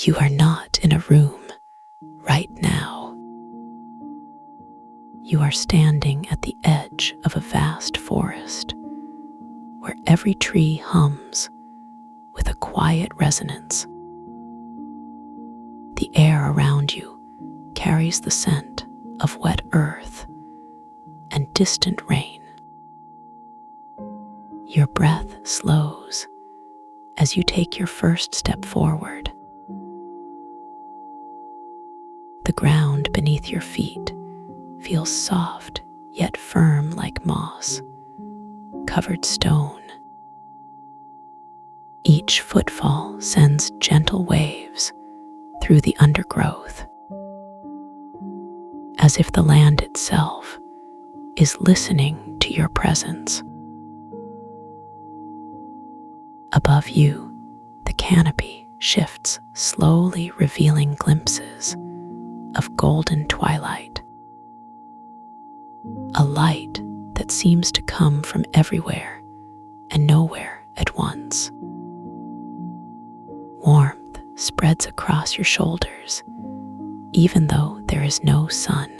You are not in a room right now. You are standing at the edge of a vast forest where every tree hums with a quiet resonance. The air around you carries the scent of wet earth and distant rain. Your breath slows as you take your first step forward. The ground beneath your feet feels soft yet firm like moss, covered stone. Each footfall sends gentle waves through the undergrowth, as if the land itself is listening to your presence. Above you, the canopy shifts slowly, revealing glimpses of golden twilight, a light that seems to come from everywhere and nowhere at once. Warmth spreads across your shoulders, even though there is no sun.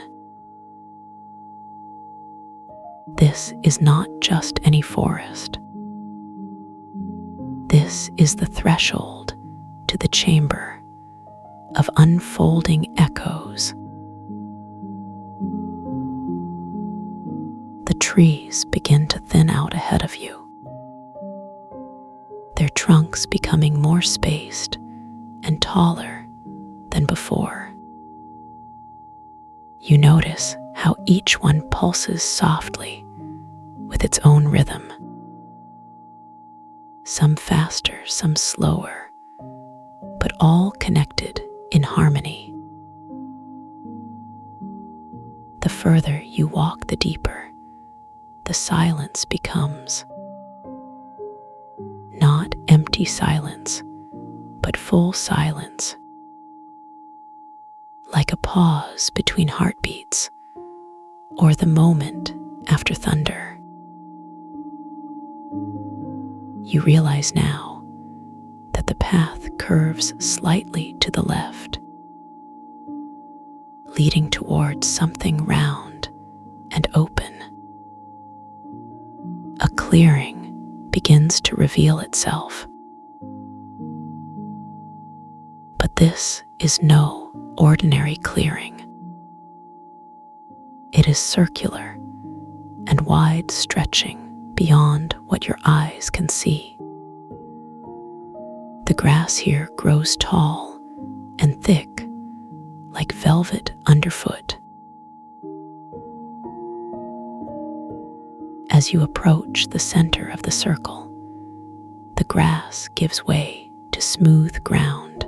This is not just any forest. This is the threshold to the chamber of unfolding echoes. The trees begin to thin out ahead of you, their trunks becoming more spaced and taller than before. You notice how each one pulses softly with its own rhythm, some faster, some slower, but all connected in harmony. The further you walk, the deeper the silence becomes. Not empty silence, but full silence, like a pause between heartbeats or the moment after thunder. You realize now that the path curves slightly to the left, leading towards something round and open. A clearing begins to reveal itself. But this is no ordinary clearing. It is circular and wide, stretching beyond what your eyes can see. The grass here grows tall and thick, like velvet underfoot. As you approach the center of the circle, the grass gives way to smooth ground.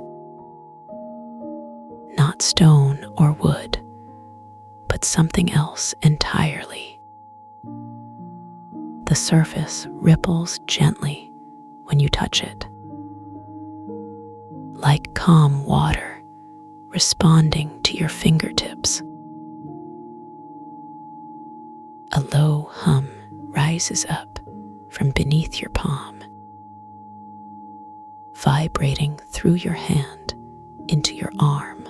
Not stone or wood, but something else entirely. The surface ripples gently when you touch it, like calm water responding to your fingertips. A low hum rises up from beneath your palm, vibrating through your hand into your arm,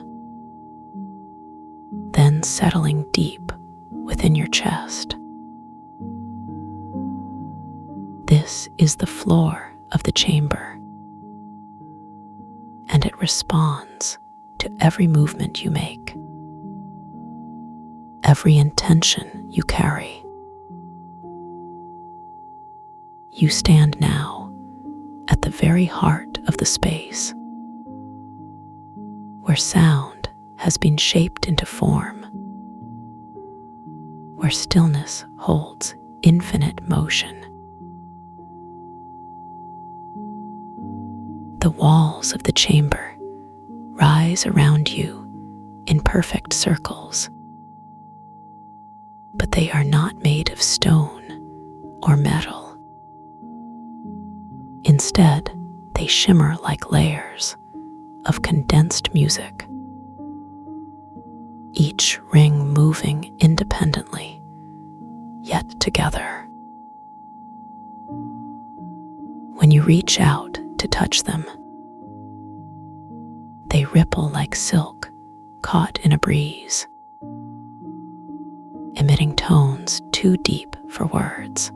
then settling deep within your chest. This is the floor of the chamber, and it responds to every movement you make, every intention you carry. You stand now at the very heart of the space, where sound has been shaped into form, where stillness holds infinite motion. The walls of the chamber rise around you in perfect circles, but they are not made of stone or metal. Instead, they shimmer like layers of condensed music, each ring moving independently, yet together. When you reach out to touch them, they They ripple like silk caught in a breeze, emitting tones too deep for words.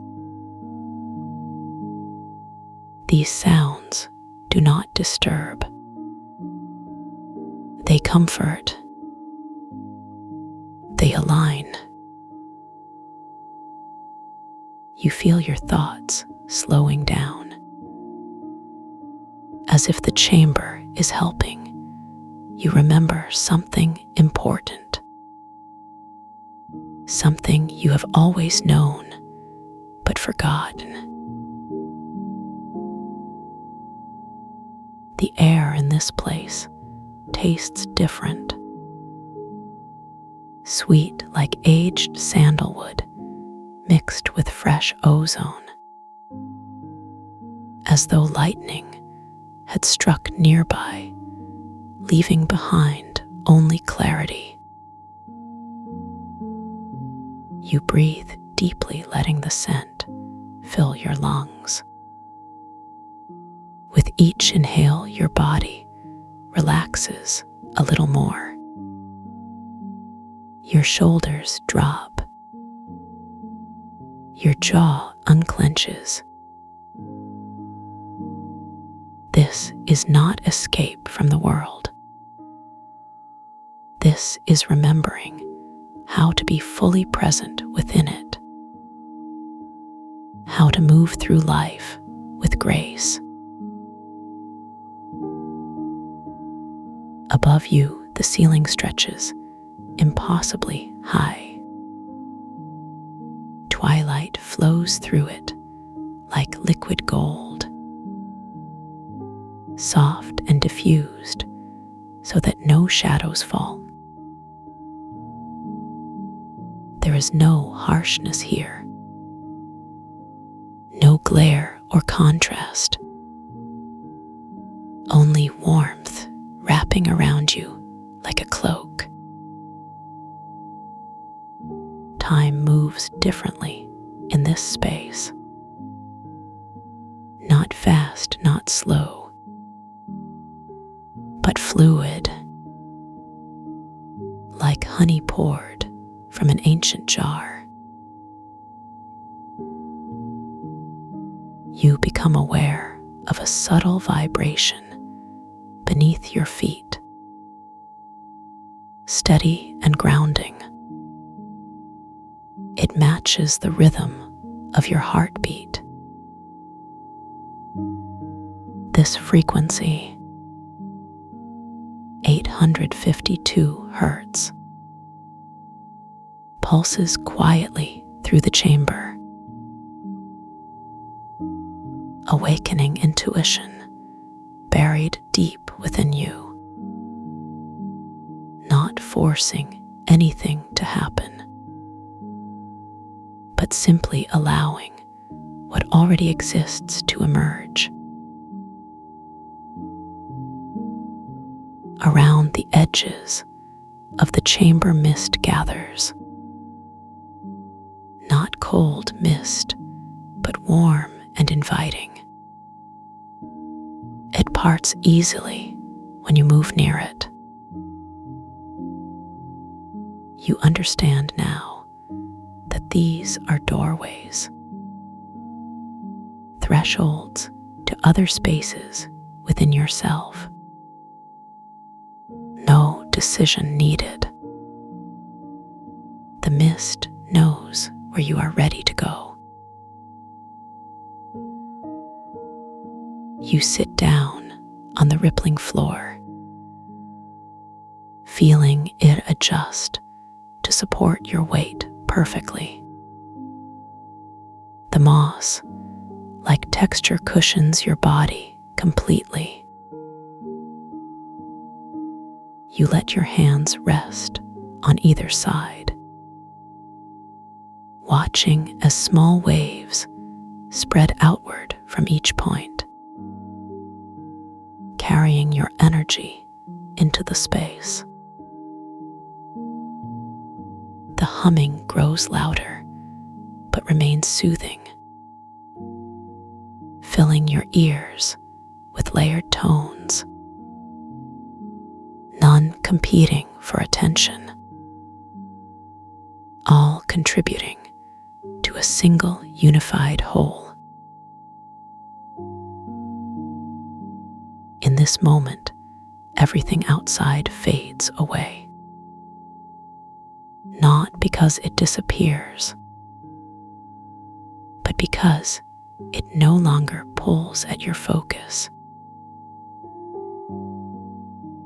These sounds do not disturb. They comfort. They align. You feel your thoughts slowing down, as if the chamber is helping you remember something important, something you have always known but forgotten. The air in this place tastes different, sweet like aged sandalwood mixed with fresh ozone, as though lightning had struck nearby, leaving behind only clarity. You breathe deeply, letting the scent fill your lungs. With each inhale, your body relaxes a little more. Your shoulders drop. Your jaw unclenches. This is not escape from the world. This is remembering how to be fully present within it, how to move through life with grace. Above you, the ceiling stretches impossibly high. Twilight flows through it like liquid gold, soft and diffused so that no shadows fall. There is no harshness here, no glare or contrast, only warmth wrapping around you like a cloak. Time moves differently in this space. Not fast, not slow, but fluid, like honey poured from an ancient jar. You become aware of a subtle vibration beneath your feet, steady and grounding. It matches the rhythm of your heartbeat. This frequency, 852 Hertz, pulses quietly through the chamber, awakening intuition buried deep within you, not forcing anything to happen, but simply allowing what already exists to emerge. Around the edges of the chamber, mist gathers. Not cold mist, but warm and inviting. It parts easily when you move near it. You understand now that these are doorways, thresholds to other spaces within yourself. No decision needed. The mist knows where you are ready to go. You sit down on the rippling floor, feeling it adjust to support your weight perfectly. The moss, like texture, cushions your body completely. You let your hands rest on either side, watching as small waves spread outward from each point, carrying your energy into the space. The humming grows louder, but remains soothing, filling your ears with layered tones. none competing for attention, all contributing to a single unified whole. In this moment, everything outside fades away. Not because it disappears, but because it no longer pulls at your focus.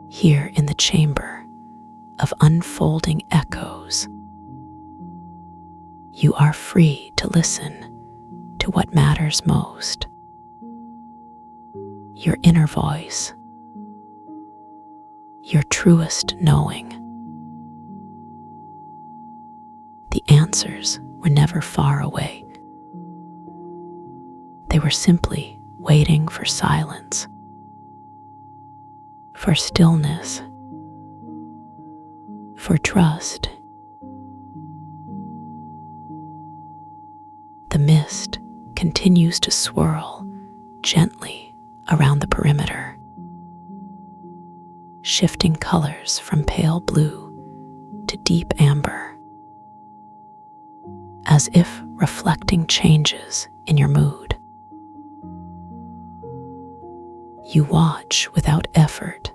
Here in the chamber of unfolding echoes, you are free to listen to what matters most. Your inner voice, your truest knowing. The answers were never far away. They were simply waiting for silence, for stillness, for trust. The mist continues to swirl gently around the perimeter, shifting colors from pale blue to deep amber, as if reflecting changes in your mood. You watch without effort,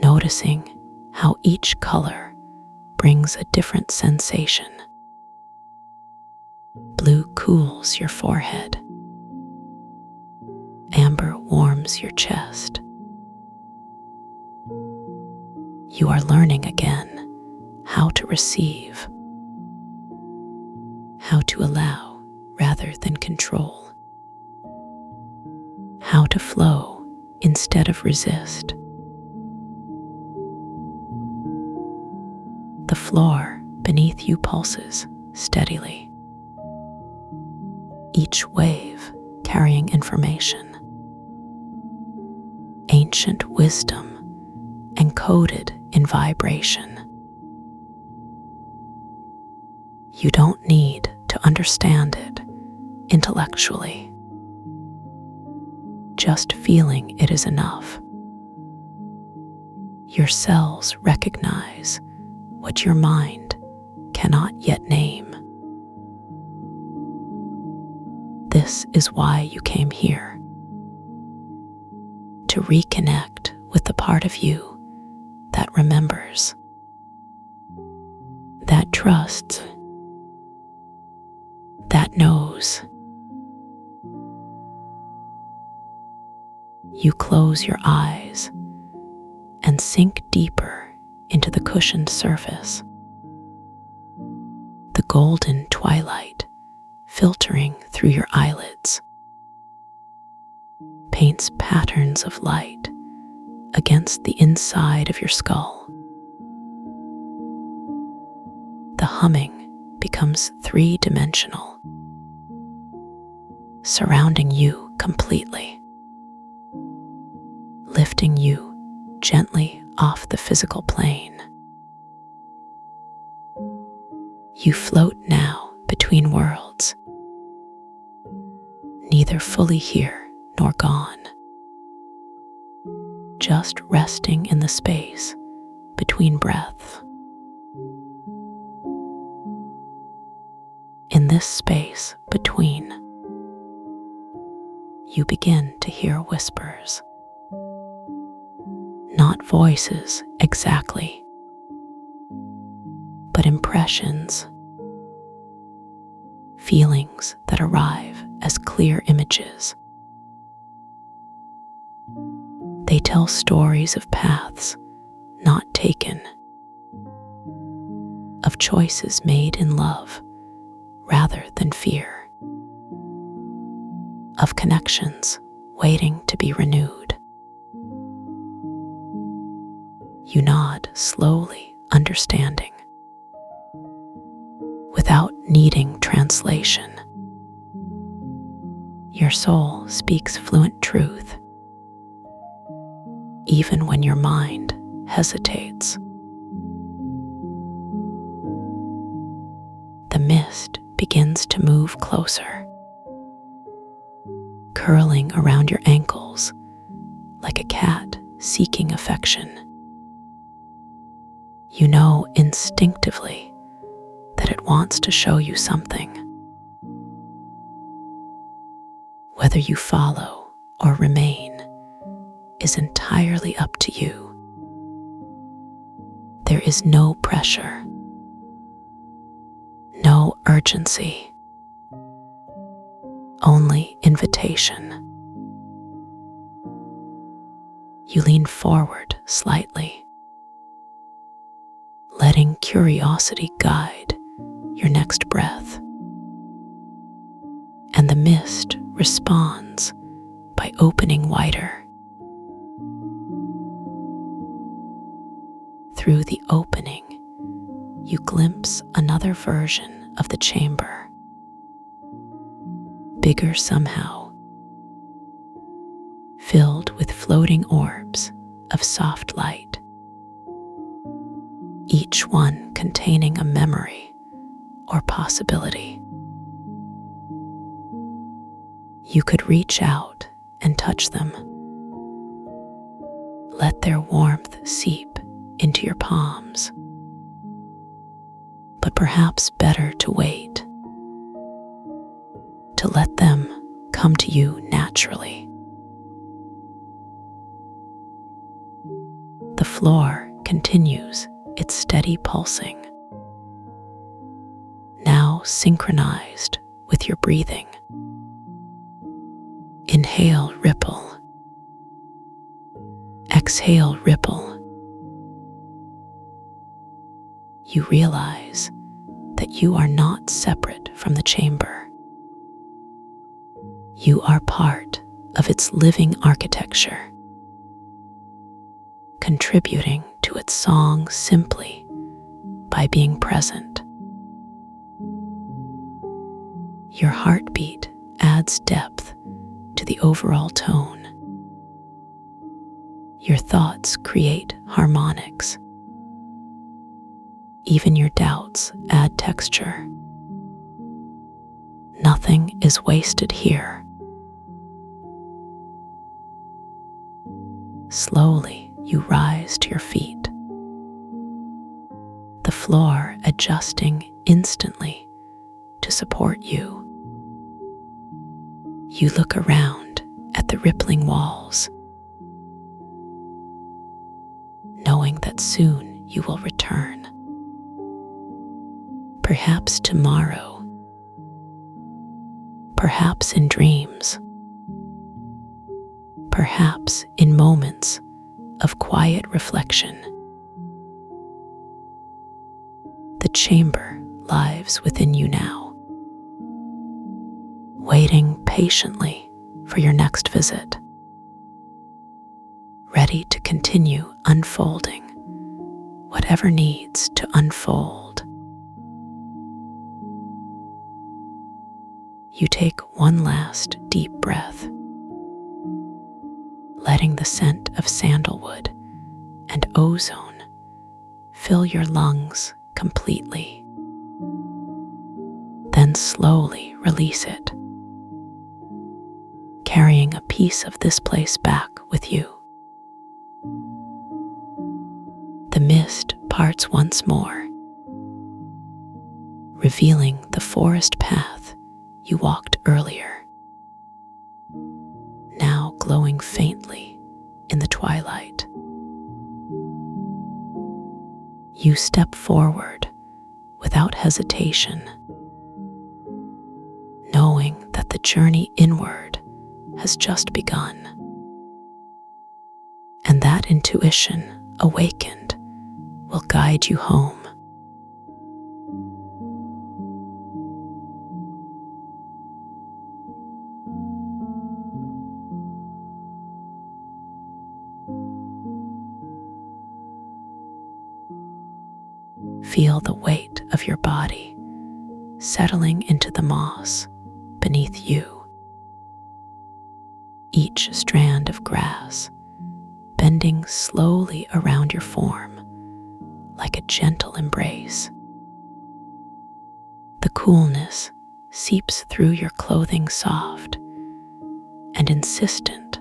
noticing how each color brings a different sensation. Blue cools your forehead. Amber warms your chest. You are learning again how to receive, how to allow rather than control, how to flow instead of resist. The floor beneath you pulses steadily, each wave carrying information, ancient wisdom encoded in vibration. You don't need to understand it intellectually. Just feeling it is enough. Your cells recognize what your mind cannot yet name. This is why you came here. To reconnect with the part of you that remembers, that trusts, that knows. You close your eyes and sink deeper into the cushioned surface. The golden twilight filtering through your eyelids paints patterns of light against the inside of your skull. The humming becomes three-dimensional, surrounding you completely, lifting you gently off the physical plane. You float now between worlds, neither fully here nor gone, just resting in the space between breaths. In this space between, you begin to hear whispers, not voices exactly, but impressions, feelings that arrive as clear images. They tell stories of paths not taken, of choices made in love rather than fear, of connections waiting to be renewed. You nod slowly, understanding, without needing translation. Your soul speaks fluent truth, even when your mind hesitates. The mist begins to move closer, curling around your ankles like a cat seeking affection. You know instinctively that it wants to show you something. Whether you follow or remain is entirely up to you. There is no pressure, no urgency, only invitation. You lean forward slightly, letting curiosity guide your next breath. And the mist responds by opening wider. Through the opening, you glimpse another version of the chamber, bigger somehow, filled with floating orbs of soft light, each one containing a memory or possibility. You could reach out and touch them. Let their warmth seep into your palms. But perhaps better to wait, to let them come to you naturally. The floor continues its steady pulsing, now synchronized with your breathing. Inhale, ripple. Exhale, ripple. You realize that you are not separate from the chamber. You are part of its living architecture, contributing to its song simply by being present. Your heartbeat adds depth to the overall tone. Your thoughts create harmonics. Even your doubts add texture. Nothing is wasted here. Slowly, you rise to your feet, the floor adjusting instantly to support you. You look around at the rippling walls, knowing that soon you will return. Perhaps tomorrow, perhaps in dreams, perhaps in moments of quiet reflection. The chamber lives within you now, waiting patiently for your next visit, ready to continue unfolding whatever needs to unfold. You take one last deep breath, letting the scent of sandalwood and ozone fill your lungs completely. Then slowly release it, carrying a piece of this place back with you. The mist parts once more, revealing the forest path you walked earlier, now glowing faintly in the twilight. You step forward without hesitation, knowing that the journey inward has just begun, and that intuition awakened will guide you home. Feel the weight of your body settling into the moss beneath you. Each strand of grass bending slowly around your form like a gentle embrace. The coolness seeps through your clothing soft and insistent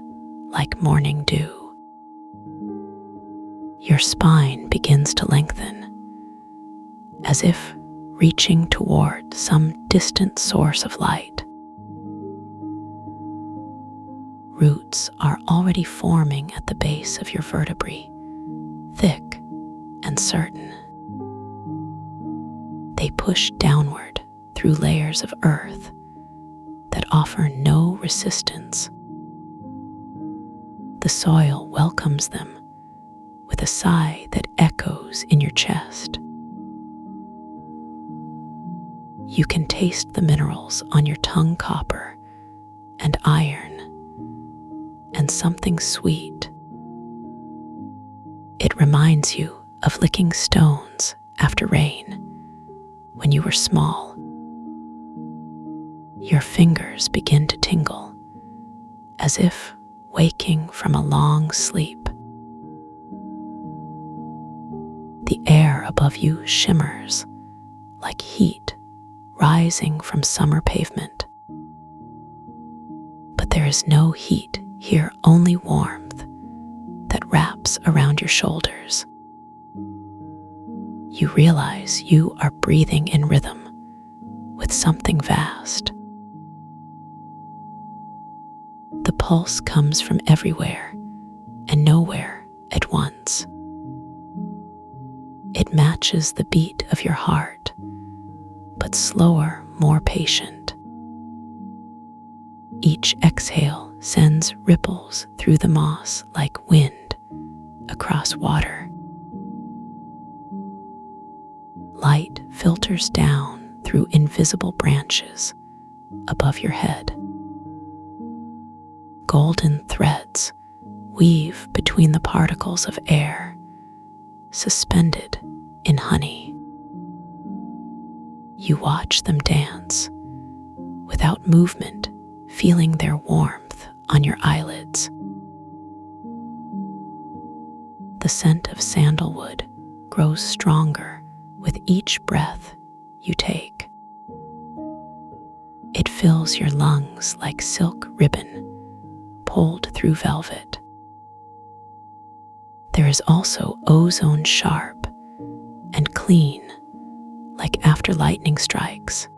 like morning dew. Your spine begins to lengthen, as if reaching toward some distant source of light. Roots are already forming at the base of your vertebrae, thick and certain. They push downward through layers of earth that offer no resistance. The soil welcomes them with a sigh that echoes in your chest. You can taste the minerals on your tongue, copper and iron, and something sweet. It reminds you of licking stones after rain when you were small. Your fingers begin to tingle, as if waking from a long sleep. The air above you shimmers like heat rising from summer pavement. But there is no heat here, only warmth that wraps around your shoulders. You realize you are breathing in rhythm with something vast. The pulse comes from everywhere and nowhere at once. It matches the beat of your heart, but slower, more patient. Each exhale sends ripples through the moss like wind across water. Light filters down through invisible branches above your head. Golden threads weave between the particles of air, suspended in honey. You watch them dance, without movement, feeling their warmth on your eyelids. The scent of sandalwood grows stronger with each breath you take. It fills your lungs like silk ribbon pulled through velvet. There is also ozone, sharp and clean, like after lightning strikes.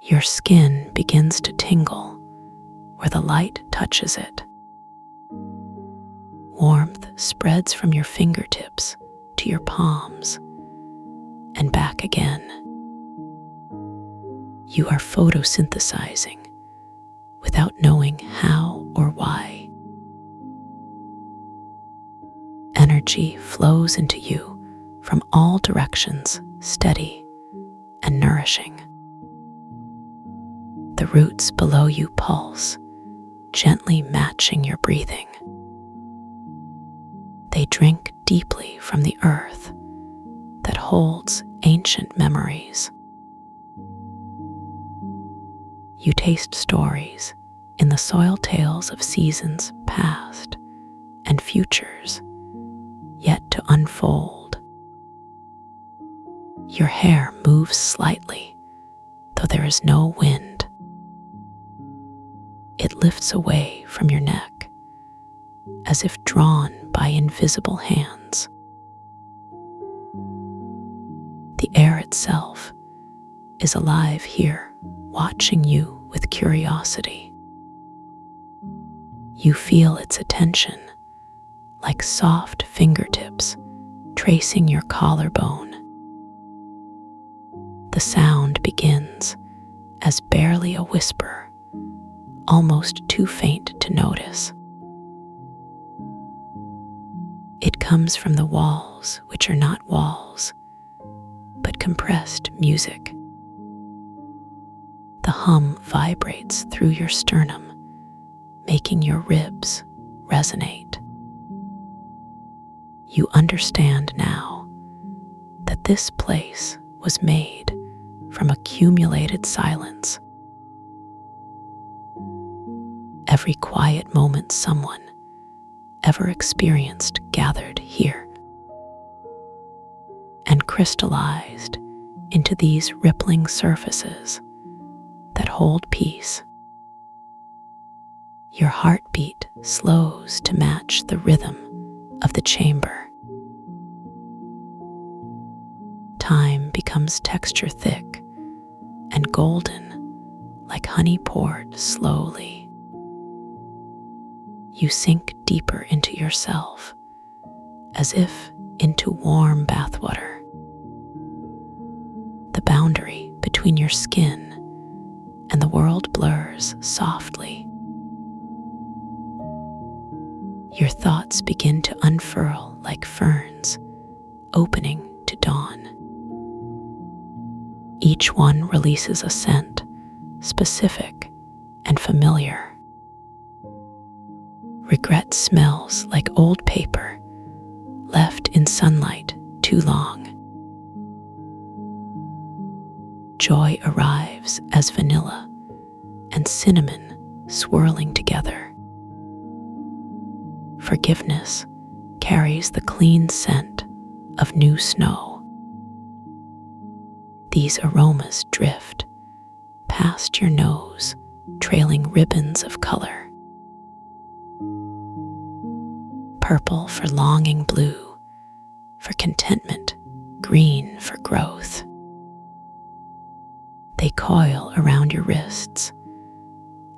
Your skin begins to tingle where the light touches it. Warmth spreads from your fingertips to your palms and back again. You are photosynthesizing without knowing how or why. Energy flows into you from all directions, steady and nourishing. The roots below you pulse, gently matching your breathing. They drink deeply from the earth that holds ancient memories. You taste stories in the soil tales of seasons past and futures yet to unfold. Your hair moves slightly, though there is no wind. It lifts away from your neck, as if drawn by invisible hands. The air itself is alive here, watching you with curiosity. You feel its attention, like soft fingertips tracing your collarbone. The sound begins as barely a whisper, almost too faint to notice. It comes from the walls, which are not walls, but compressed music. The hum vibrates through your sternum, making your ribs resonate. You understand now that this place was made from accumulated silence. Every quiet moment someone ever experienced gathered here and crystallized into these rippling surfaces that hold peace. Your heartbeat slows to match the rhythm of the chamber. Time becomes texture thick and golden, like honey poured slowly. You sink deeper into yourself, as if into warm bathwater. The boundary between your skin and the world blurs softly. Your thoughts begin to unfurl like ferns, opening to dawn. Each one releases a scent, specific and familiar. Regret smells like old paper, left in sunlight too long. Joy arrives as vanilla and cinnamon swirling together. Forgiveness carries the clean scent of new snow. These aromas drift past your nose, trailing ribbons of color. Purple for longing blue, for contentment, green for growth. They coil around your wrists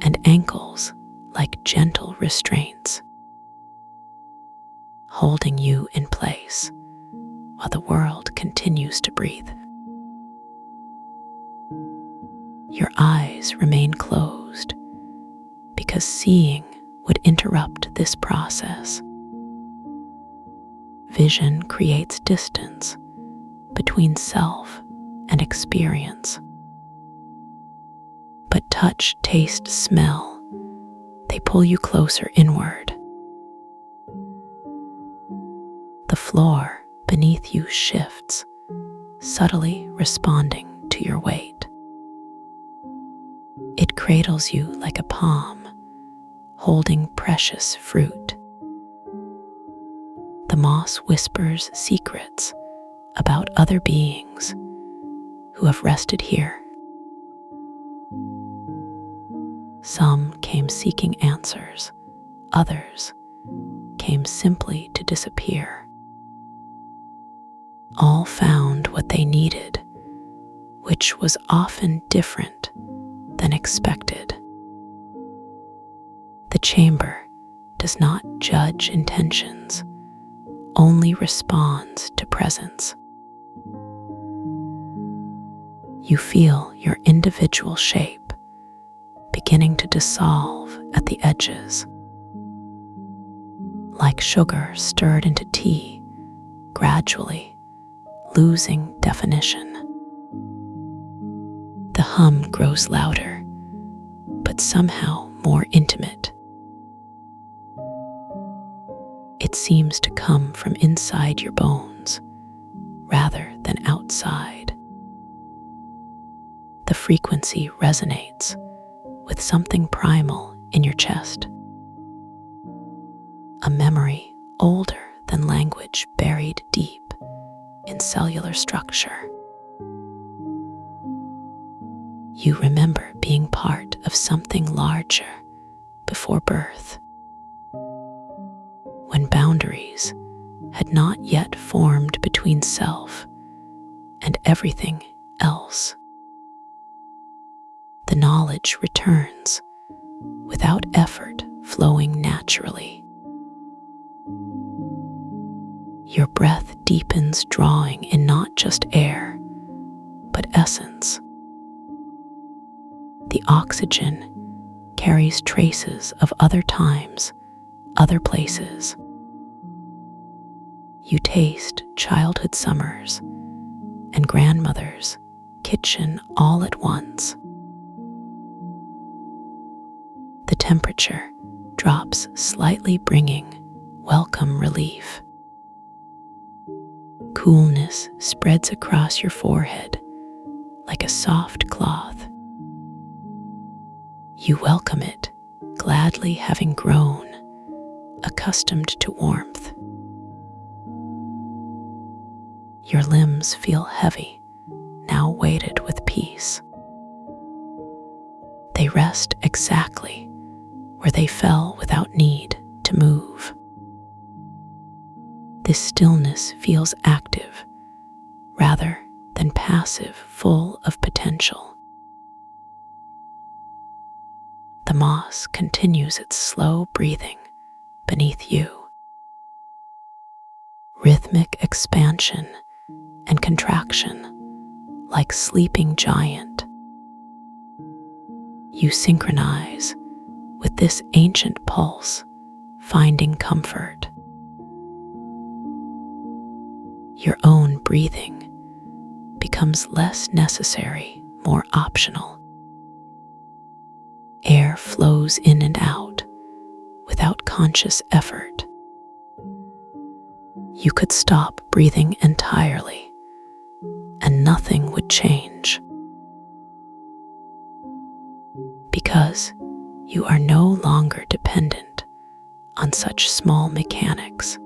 and ankles like gentle restraints, holding you in place while the world continues to breathe. Your eyes remain closed because seeing would interrupt this process. Vision creates distance between self and experience. But touch, taste, smell, they pull you closer inward. The floor beneath you shifts, subtly responding to your weight. It cradles you like a palm, holding precious fruit. The moss whispers secrets about other beings who have rested here. Some came seeking answers, others came simply to disappear. All found what they needed, which was often different than expected. The chamber does not judge intentions, only responds to presence. You feel your individual shape beginning to dissolve at the edges, like sugar stirred into tea, gradually losing definition. The hum grows louder, but somehow more intimate. It seems to come from inside your bones rather than outside. The frequency resonates with something primal in your chest. A memory older than language buried deep in cellular structure. You remember being part of something larger before birth, when boundaries had not yet formed between self and everything else. The knowledge returns without effort, flowing naturally. Your breath deepens, drawing in not just air, but essence. The oxygen carries traces of other times, other places. You taste childhood summers and grandmother's kitchen all at once. The temperature drops slightly, bringing welcome relief. Coolness spreads across your forehead like a soft cloth. You welcome it, gladly having grown accustomed to warmth. Your limbs feel heavy, now weighted with peace. They rest exactly where they fell without need to move. This stillness feels active rather than passive, full of potential. The moss continues its slow breathing beneath you. Rhythmic expansion and contraction like sleeping giant. You synchronize with this ancient pulse, finding comfort. Your own breathing becomes less necessary, more optional. Air flows in and out without conscious effort. You could stop breathing entirely, and nothing would change. Because you are no longer dependent on such small mechanics.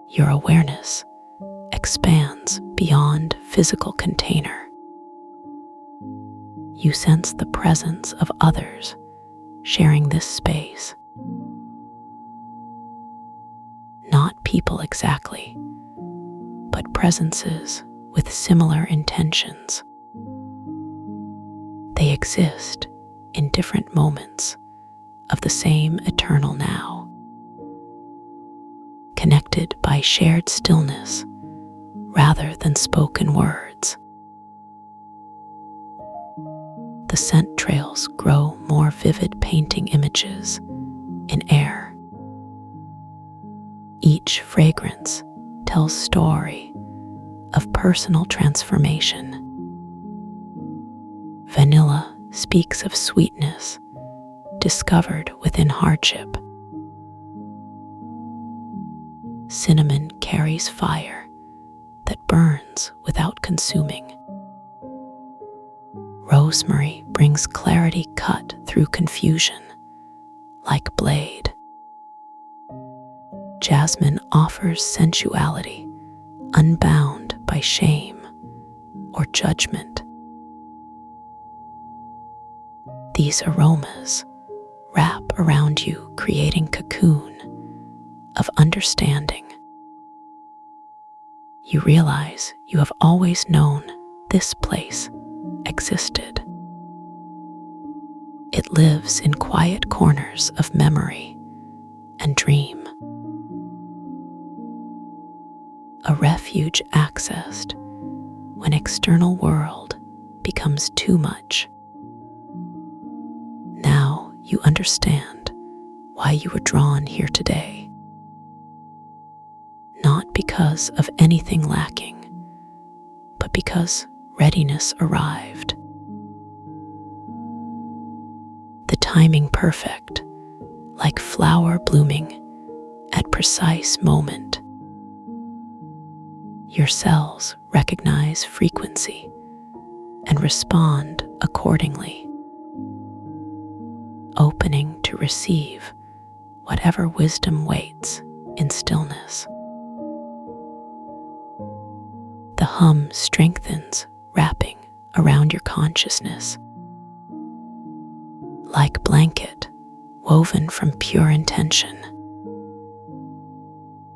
Your awareness expands beyond physical container. You sense the presence of others sharing this space. Not people exactly, but presences with similar intentions. They exist in different moments of the same eternal now, connected by shared stillness rather than spoken words. The scent trails grow more vivid, painting images in air. Each fragrance tells story of personal transformation. Vanilla speaks of sweetness discovered within hardship. Cinnamon carries fire that burns without consuming. Rosemary brings clarity cut through confusion, like blade. Jasmine offers sensuality, unbound by shame or judgment. These aromas wrap around you, creating cocoon of understanding. You realize you have always known this place existed. It lives in quiet corners of memory and dream. A refuge accessed when external world becomes too much. Now you understand why you were drawn here today. Not because of anything lacking, but because readiness arrived. The timing perfect, like flower blooming at precise moment. Your cells recognize frequency and respond accordingly, opening to receive whatever wisdom waits in stillness. The hum strengthens, wrapping around your consciousness. Like blanket woven from pure intention,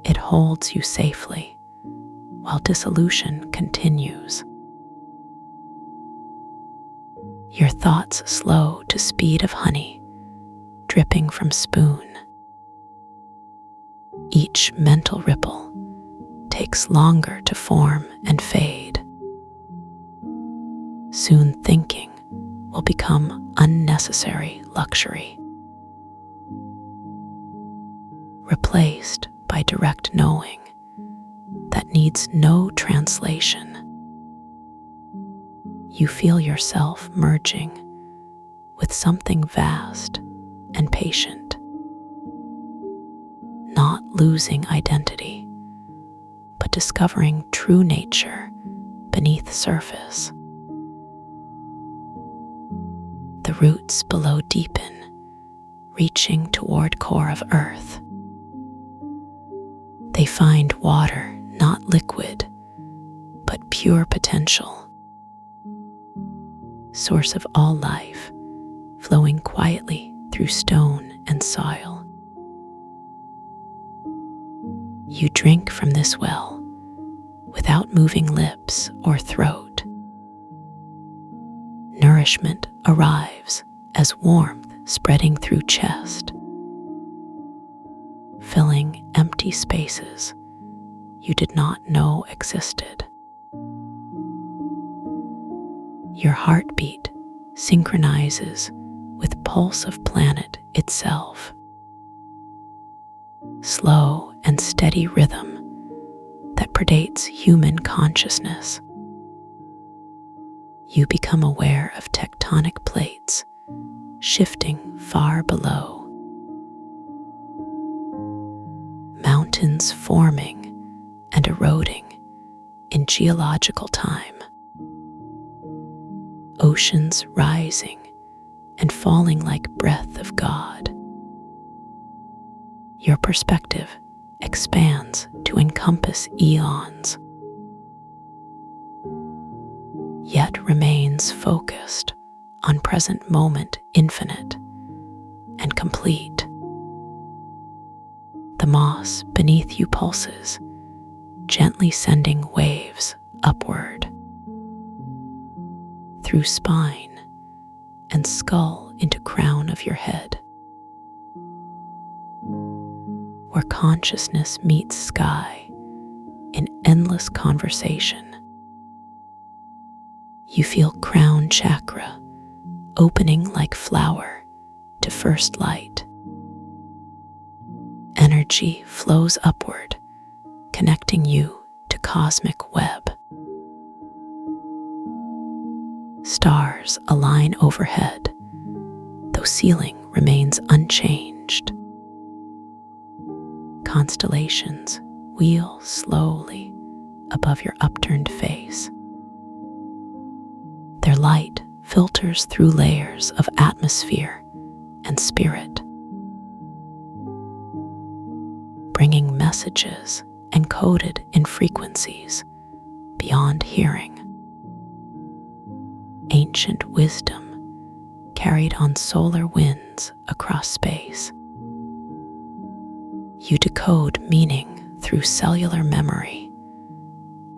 it holds you safely while dissolution continues. Your thoughts slow to speed of honey dripping from spoon. Each mental ripple takes longer to form and fade. Soon thinking will become unnecessary luxury, replaced by direct knowing that needs no translation. You feel yourself merging with something vast and patient, not losing identity, but discovering true nature beneath surface. The roots below deepen, reaching toward core of earth. They find water, not liquid, but pure potential. Source of all life, flowing quietly through stone and soil. You drink from this well without moving lips or throat. Nourishment arrives as warmth spreading through chest, filling empty spaces you did not know existed. Your heartbeat synchronizes with pulse of planet itself. Slow and steady rhythm that predates human consciousness. You become aware of tectonic plates shifting far below. Mountains forming and eroding in geological time. Oceans rising and falling like breath of God. Your perspective expands to encompass eons, yet remains focused on present moment infinite and complete. The moss beneath you pulses, gently sending waves upward through spine and skull into crown of your head, where consciousness meets sky in endless conversation. You feel crown chakra opening like flower to first light. Energy flows upward, connecting you to cosmic web. Stars align overhead, though ceiling remains unchanged. Constellations wheel slowly above your upturned face. Their light filters through layers of atmosphere and spirit, bringing messages encoded in frequencies beyond hearing. Ancient wisdom carried on solar winds across space. You decode meaning through cellular memory,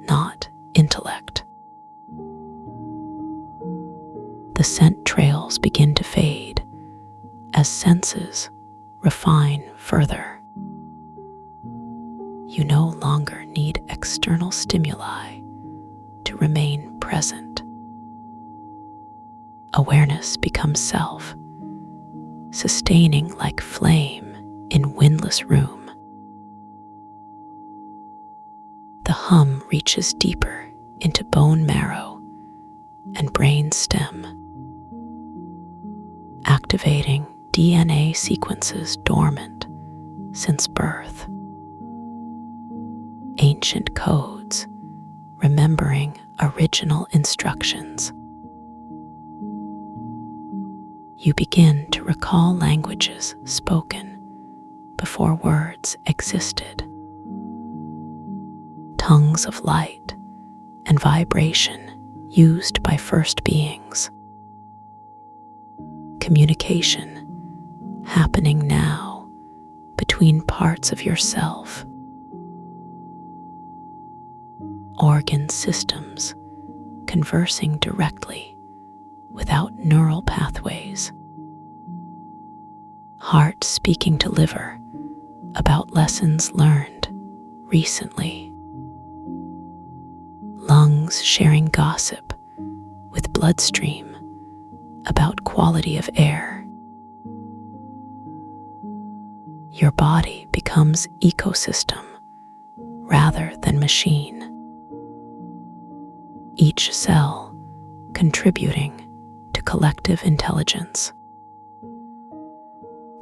not intellect. The scent trails begin to fade as senses refine further. You no longer need external stimuli to remain present. Awareness becomes self, sustaining like flame in windless room. The hum reaches deeper into bone marrow and brain stem, activating DNA sequences dormant since birth. Ancient codes, remembering original instructions. You begin to recall languages spoken before words existed. Tongues of light and vibration used by first beings. Communication happening now between parts of yourself. Organ systems conversing directly without neural pathways. Heart speaking to liver about lessons learned recently. Lungs sharing gossip with bloodstream about quality of air. Your body becomes ecosystem rather than machine. Each cell contributing to collective intelligence.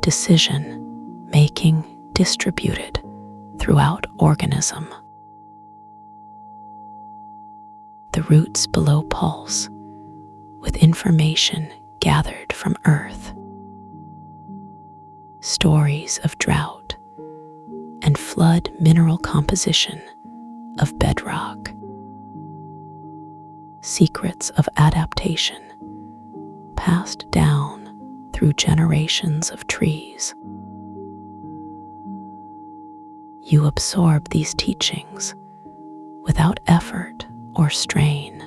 Decision making distributed throughout organism. The roots below pulse with information gathered from earth. Stories of drought and flood mineral composition of bedrock. Secrets of adaptation passed down through through generations of trees. You absorb these teachings without effort or strain,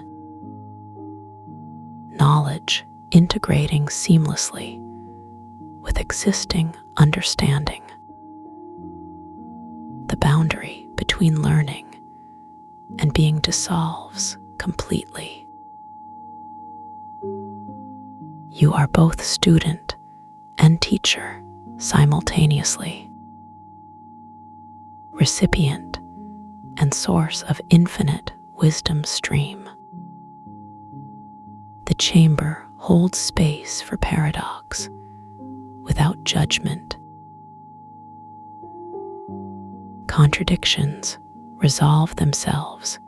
knowledge integrating seamlessly with existing understanding. The boundary between learning and being dissolves completely. You are both student and teacher simultaneously, recipient and source of infinite wisdom stream. The chamber holds space for paradox without judgment. Contradictions resolve themselves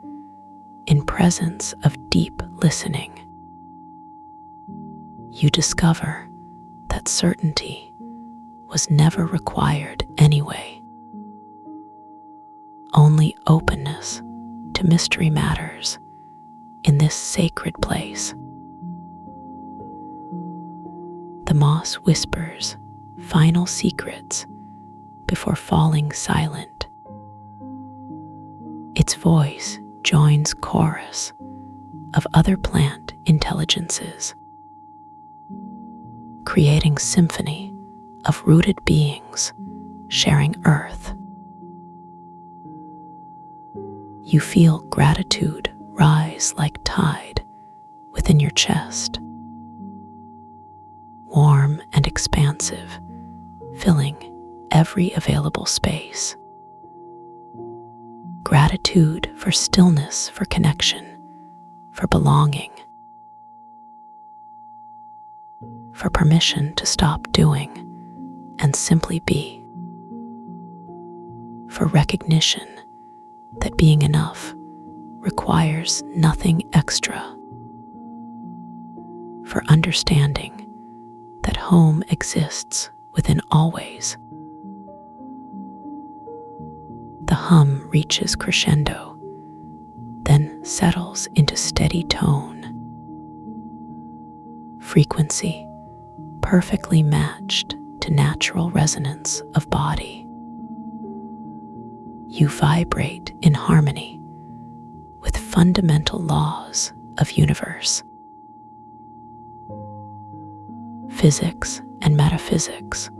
in presence of deep listening. You discover that certainty was never required anyway. Only openness to mystery matters in this sacred place. The moss whispers final secrets before falling silent. Its voice joins chorus of other plant intelligences, creating symphony of rooted beings sharing earth. You feel gratitude rise like tide within your chest, warm and expansive, filling every available space. Gratitude for stillness, for connection, for belonging, for permission to stop doing and simply be, for recognition that being enough requires nothing extra, for understanding that home exists within always. The hum reaches crescendo, then settles into steady tone. Frequency perfectly matched to natural resonance of body. You vibrate in harmony with fundamental laws of universe. Physics and metaphysics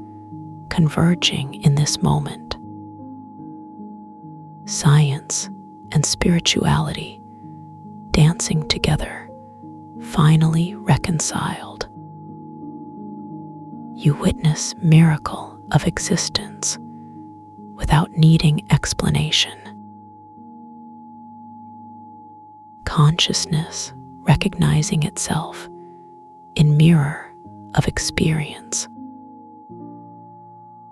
converging in this moment. Science and spirituality dancing together, finally reconciled. You witness miracle of existence without needing explanation. Consciousness recognizing itself in mirror of experience.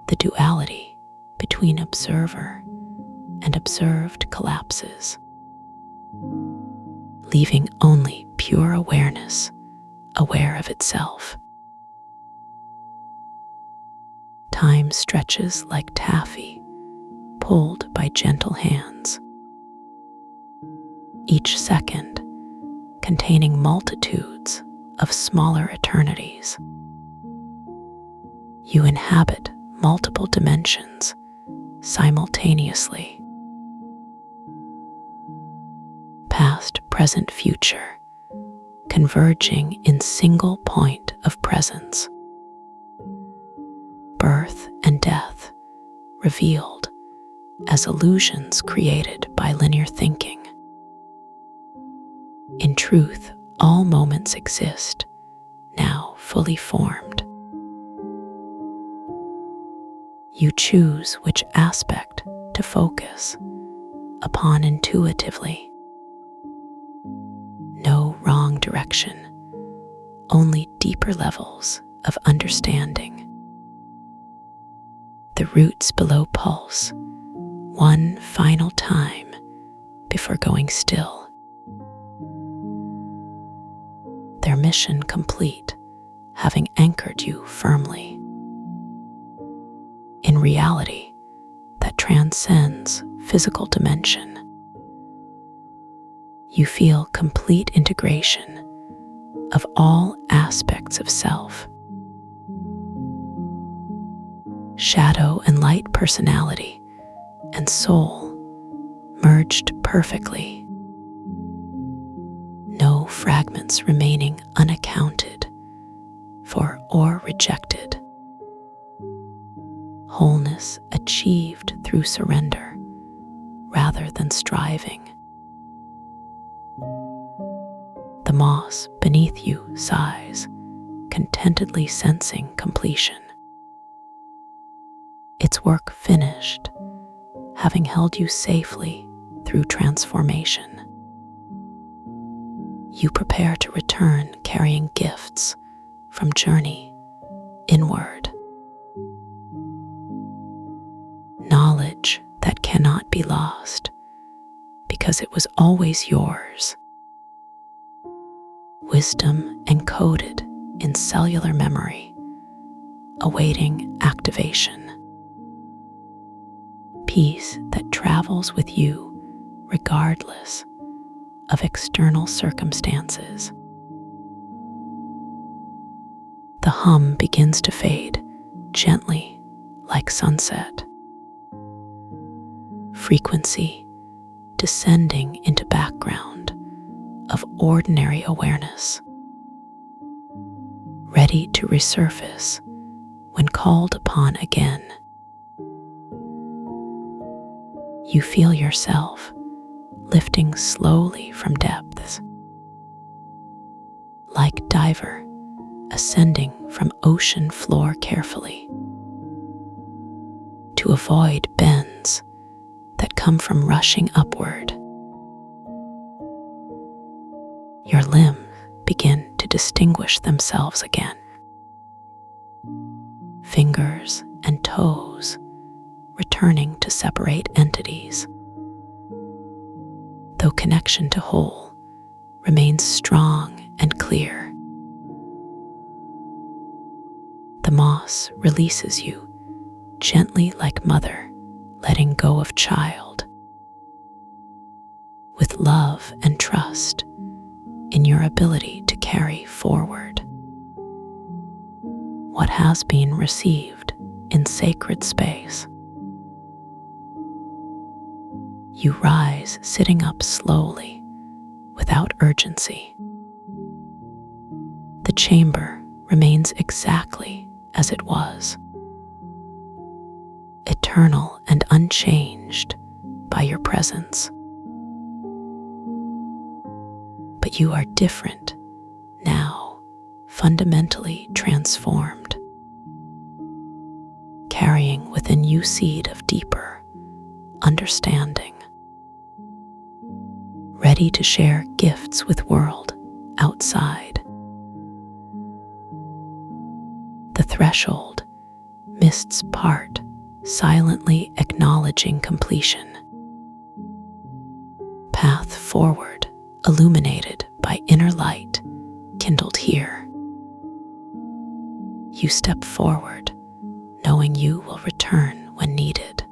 The duality between observer and observed collapses, leaving only pure awareness aware of itself. Time stretches like taffy, pulled by gentle hands. Each second containing multitudes of smaller eternities. You inhabit multiple dimensions simultaneously. Past, present, future, converging in single point of presence. Birth and death revealed as illusions created by linear thinking. In truth, all moments exist, now fully formed. You choose which aspect to focus upon intuitively. No wrong direction, only deeper levels of understanding. The roots below pulse, one final time before going still. Their mission complete, having anchored you firmly. In reality that transcends physical dimension, you feel complete integration of all aspects of self. shadow and light personality and soul merged perfectly. No fragments remaining unaccounted for or rejected. Wholeness achieved through surrender rather than striving. The moss beneath you sighs, contentedly sensing completion. Its work finished, having held you safely through transformation. You prepare to return carrying gifts from journey inward. Knowledge that cannot be lost because it was always yours. Wisdom encoded in cellular memory, awaiting activation. Peace that travels with you regardless of external circumstances. The hum begins to fade gently like sunset. Frequency descending into background of ordinary awareness, ready to resurface when called upon again. You feel yourself lifting slowly from depths, like diver ascending from ocean floor carefully, to avoid bends that come from rushing upward. Your limbs begin to distinguish themselves again. Fingers and toes returning to separate entities, though connection to whole remains strong and clear. The moss releases you gently like mother letting go of child, with love and trust in your ability to carry forward what has been received in sacred space. You rise sitting up slowly without urgency. The chamber remains exactly as it was, eternal and unchanged by your presence. But you are different now, fundamentally transformed, carrying within you seed of deeper understanding, ready to share gifts with world outside. The threshold, mists part, silently acknowledging completion. Path forward, illuminated by inner light, kindled here. You step forward, knowing you will return when needed.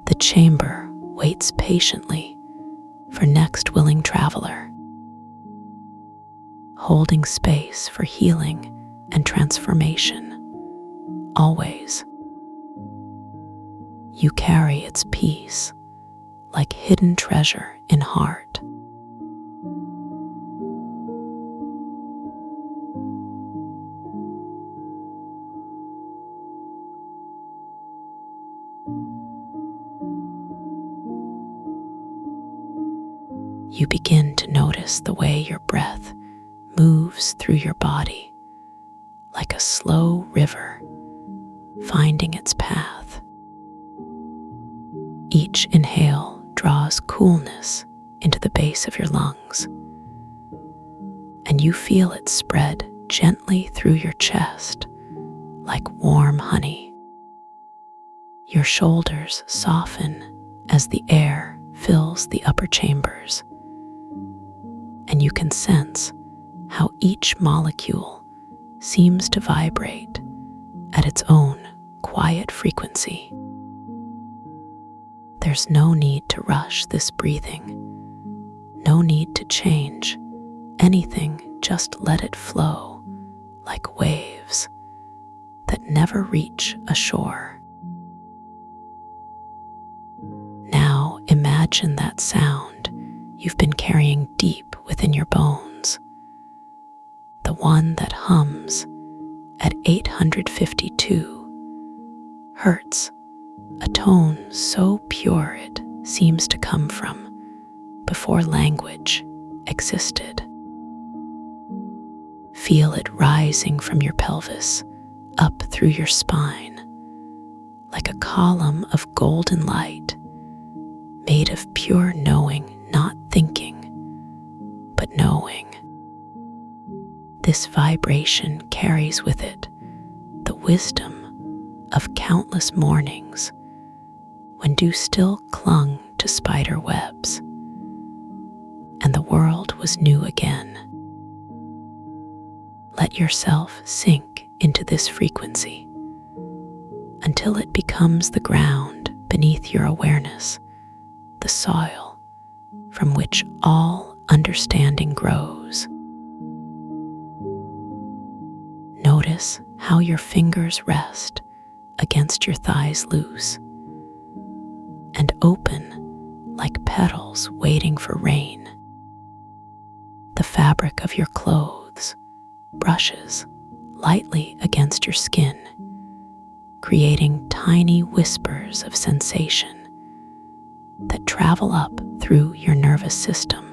The chamber waits patiently for next willing traveler, holding space for healing and transformation. Always, you carry its peace like hidden treasure in heart. You begin to notice the way your breath moves through your body like a slow river finding its path. Each inhale draws coolness into the base of your lungs, and you feel it spread gently through your chest like warm honey. Your shoulders soften as the air fills the upper chambers, and you can sense how each molecule seems to vibrate at its own quiet frequency. There's no need to rush this breathing, no need to change anything, just let it flow like waves, that never reach a shore. Now imagine that sound you've been carrying deep within your bones, the one that hums at 852 Hertz, a tone so pure it seems to come from before language existed. Feel it rising from your pelvis up through your spine, like a column of golden light made of pure knowing, not thinking, but knowing. This vibration carries with it the wisdom of countless mornings when dew still clung to spider webs and the world was new again. Let yourself sink into this frequency until it becomes the ground beneath your awareness, the soil from which all understanding grows. Notice how your fingers rest against your thighs loose and open like petals waiting for rain. The fabric of your clothes brushes lightly against your skin, creating tiny whispers of sensation that travel up through your nervous system.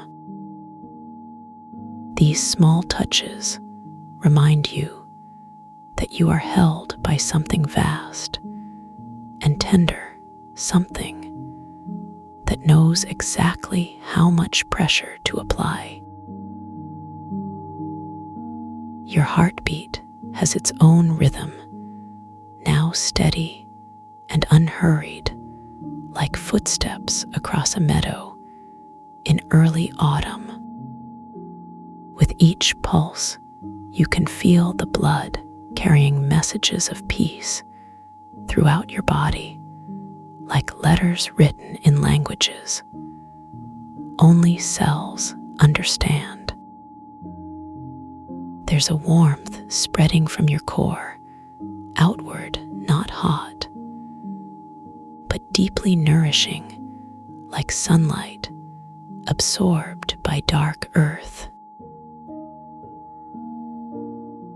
These small touches remind you that you are held by something vast and tender, something that knows exactly how much pressure to apply. Your heartbeat has its own rhythm, now steady and unhurried, like footsteps across a meadow in early autumn. With each pulse, you can feel the blood carrying messages of peace throughout your body, like letters written in languages only cells understand. There's a warmth spreading from your core, outward, not hot, but deeply nourishing, like sunlight absorbed by dark earth.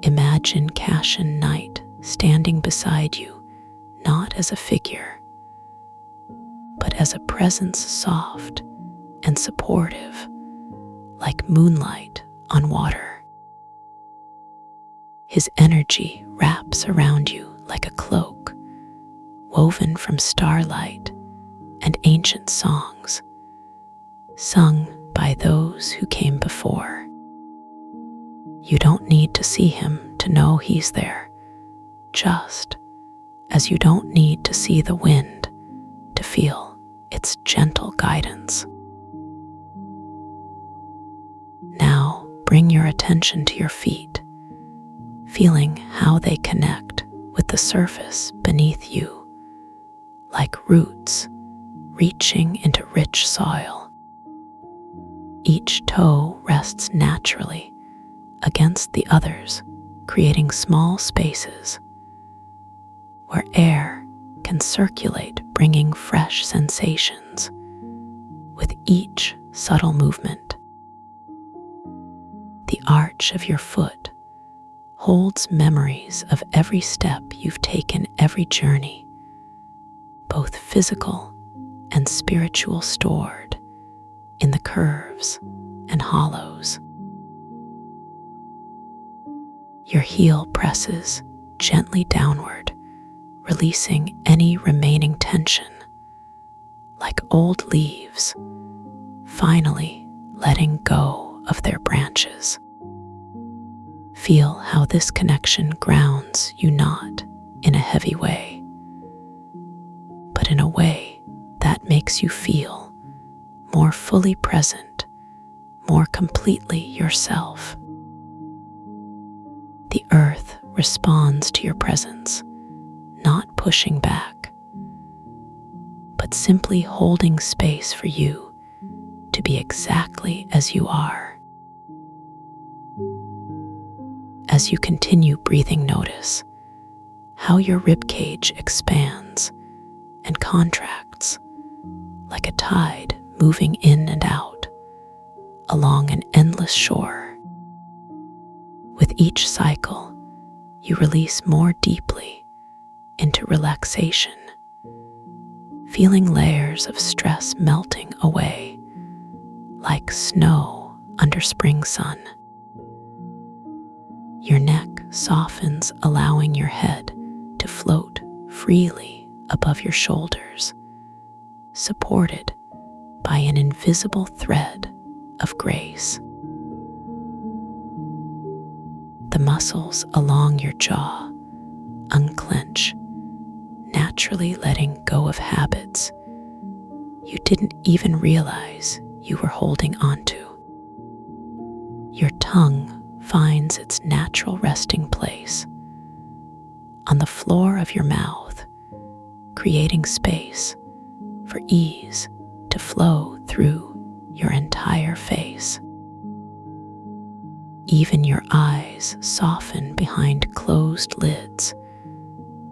Imagine Cashin Night standing beside you, not as a figure, but as a presence soft and supportive, like moonlight on water. His energy wraps around you like a cloak, woven from starlight and ancient songs, sung by those who came before. You don't need to see him to know he's there, just as you don't need to see the wind to feel its gentle guidance. Now bring your attention to your feet, feeling how they connect with the surface beneath you, like roots reaching into rich soil. Each toe rests naturally against the others, creating small spaces where air can circulate, bringing fresh sensations with each subtle movement. The arch of your foot holds memories of every step you've taken, every journey, both physical and spiritual, stored in the curves and hollows. Your heel presses gently downward, releasing any remaining tension, like old leaves finally letting go of their branches. Feel how this connection grounds you, not in a heavy way, but in a way that makes you feel more fully present, more completely yourself. The earth responds to your presence, not pushing back, but simply holding space for you to be exactly as you are. As you continue breathing, notice how your ribcage expands and contracts like a tide moving in and out along an endless shore. With each cycle, you release more deeply into relaxation, feeling layers of stress melting away like snow under spring sun. Your neck softens, allowing your head to float freely above your shoulders, supported by an invisible thread of grace. The muscles along your jaw unclench, naturally letting go of habits you didn't even realize you were holding onto. Your tongue finds its natural resting place on the floor of your mouth, creating space for ease to flow through your entire face. Even your eyes soften behind closed lids,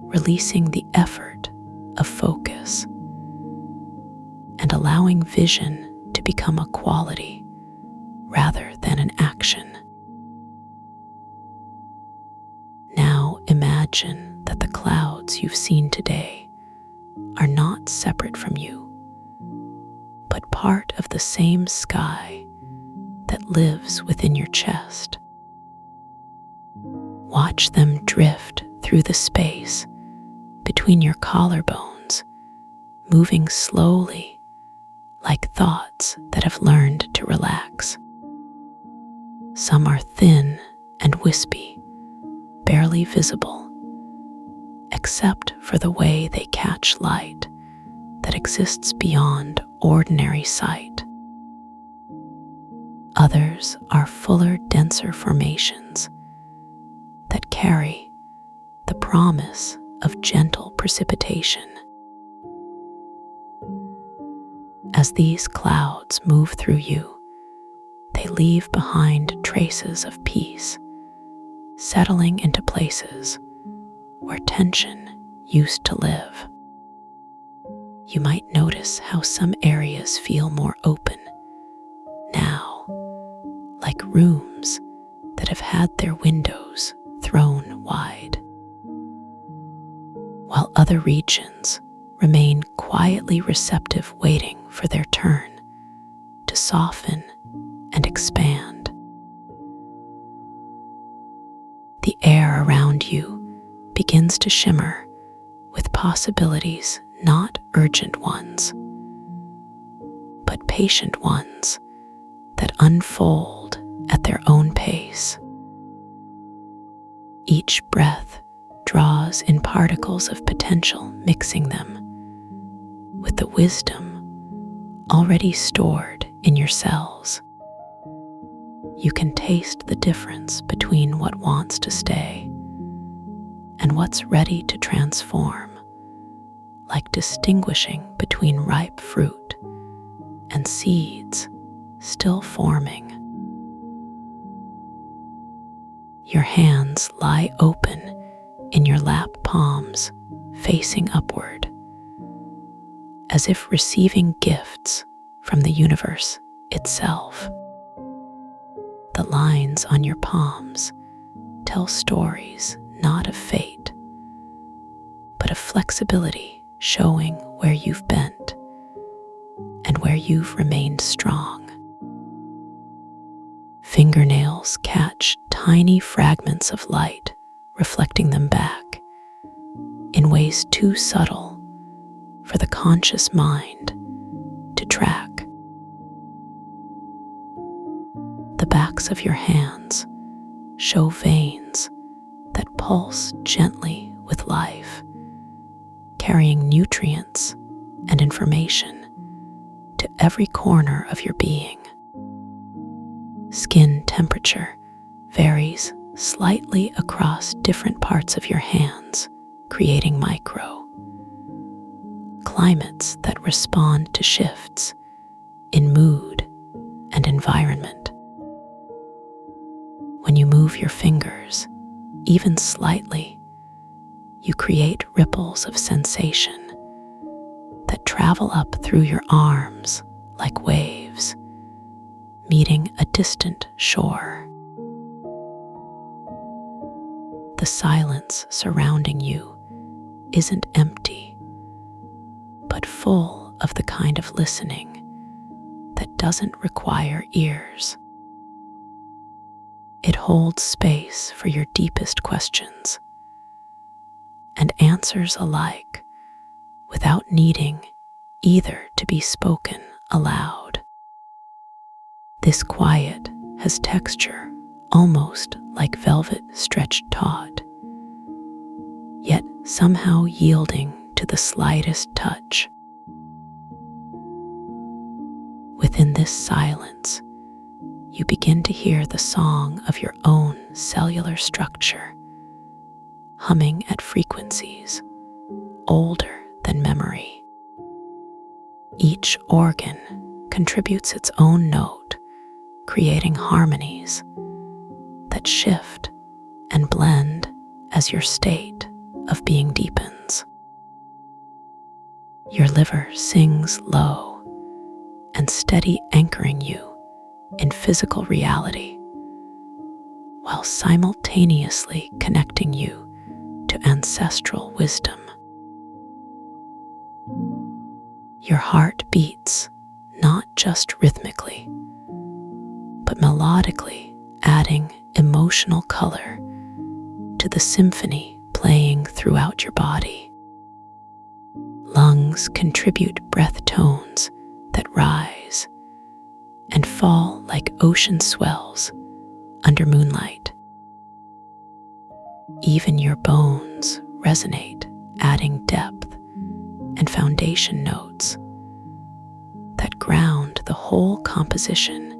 releasing the effort of focus and allowing vision to become a quality rather than an action. Now imagine that the clouds you've seen today are not separate from you, but part of the same sky that lives within your chest. Watch them drift through the space between your collarbones, moving slowly like thoughts that have learned to relax. Some are thin and wispy, barely visible, except for the way they catch light that exists beyond ordinary sight. Others are fuller, denser formations that carry the promise of gentle precipitation. As these clouds move through you, they leave behind traces of peace, settling into places where tension used to live. You might notice how some areas feel more open now, like rooms that have had their windows thrown wide, while other regions remain quietly receptive, waiting for their turn to soften and expand. The air around you begins to shimmer with possibilities, not urgent ones, but patient ones that unfold at their own pace. Each breath draws in particles of potential, mixing them with the wisdom already stored in your cells. You can taste the difference between what wants to stay and what's ready to transform, like distinguishing between ripe fruit and seeds still forming. Your hands lie open in your lap, palms facing upward, as if receiving gifts from the universe itself. The lines on your palms tell stories not of fate, but of flexibility, showing where you've bent and where you've remained strong. Fingernails catch tiny fragments of light, reflecting them back in ways too subtle for the conscious mind to track. The backs of your hands show veins that pulse gently with life, carrying nutrients and information to every corner of your being. Skin temperature varies slightly across different parts of your hands, creating micro climates that respond to shifts in mood and environment. When you move your fingers, even slightly, you create ripples of sensation that travel up through your arms like waves, meeting a distant shore. The silence surrounding you isn't empty, but full of the kind of listening that doesn't require ears. It holds space for your deepest questions and answers alike without needing either to be spoken aloud. This quiet has texture almost like velvet stretched taut, yet somehow yielding to the slightest touch. Within this silence, you begin to hear the song of your own cellular structure, humming at frequencies older than memory. Each organ contributes its own note, creating harmonies that shift and blend as your state of being deepens. Your liver sings low and steady, anchoring you in physical reality, while simultaneously connecting you to ancestral wisdom. Your heart beats not just rhythmically, but melodically, adding emotional color to the symphony playing throughout your body. Lungs contribute breath tones that rise and fall like ocean swells under moonlight. Even your bones resonate, adding depth and foundation notes that ground the whole composition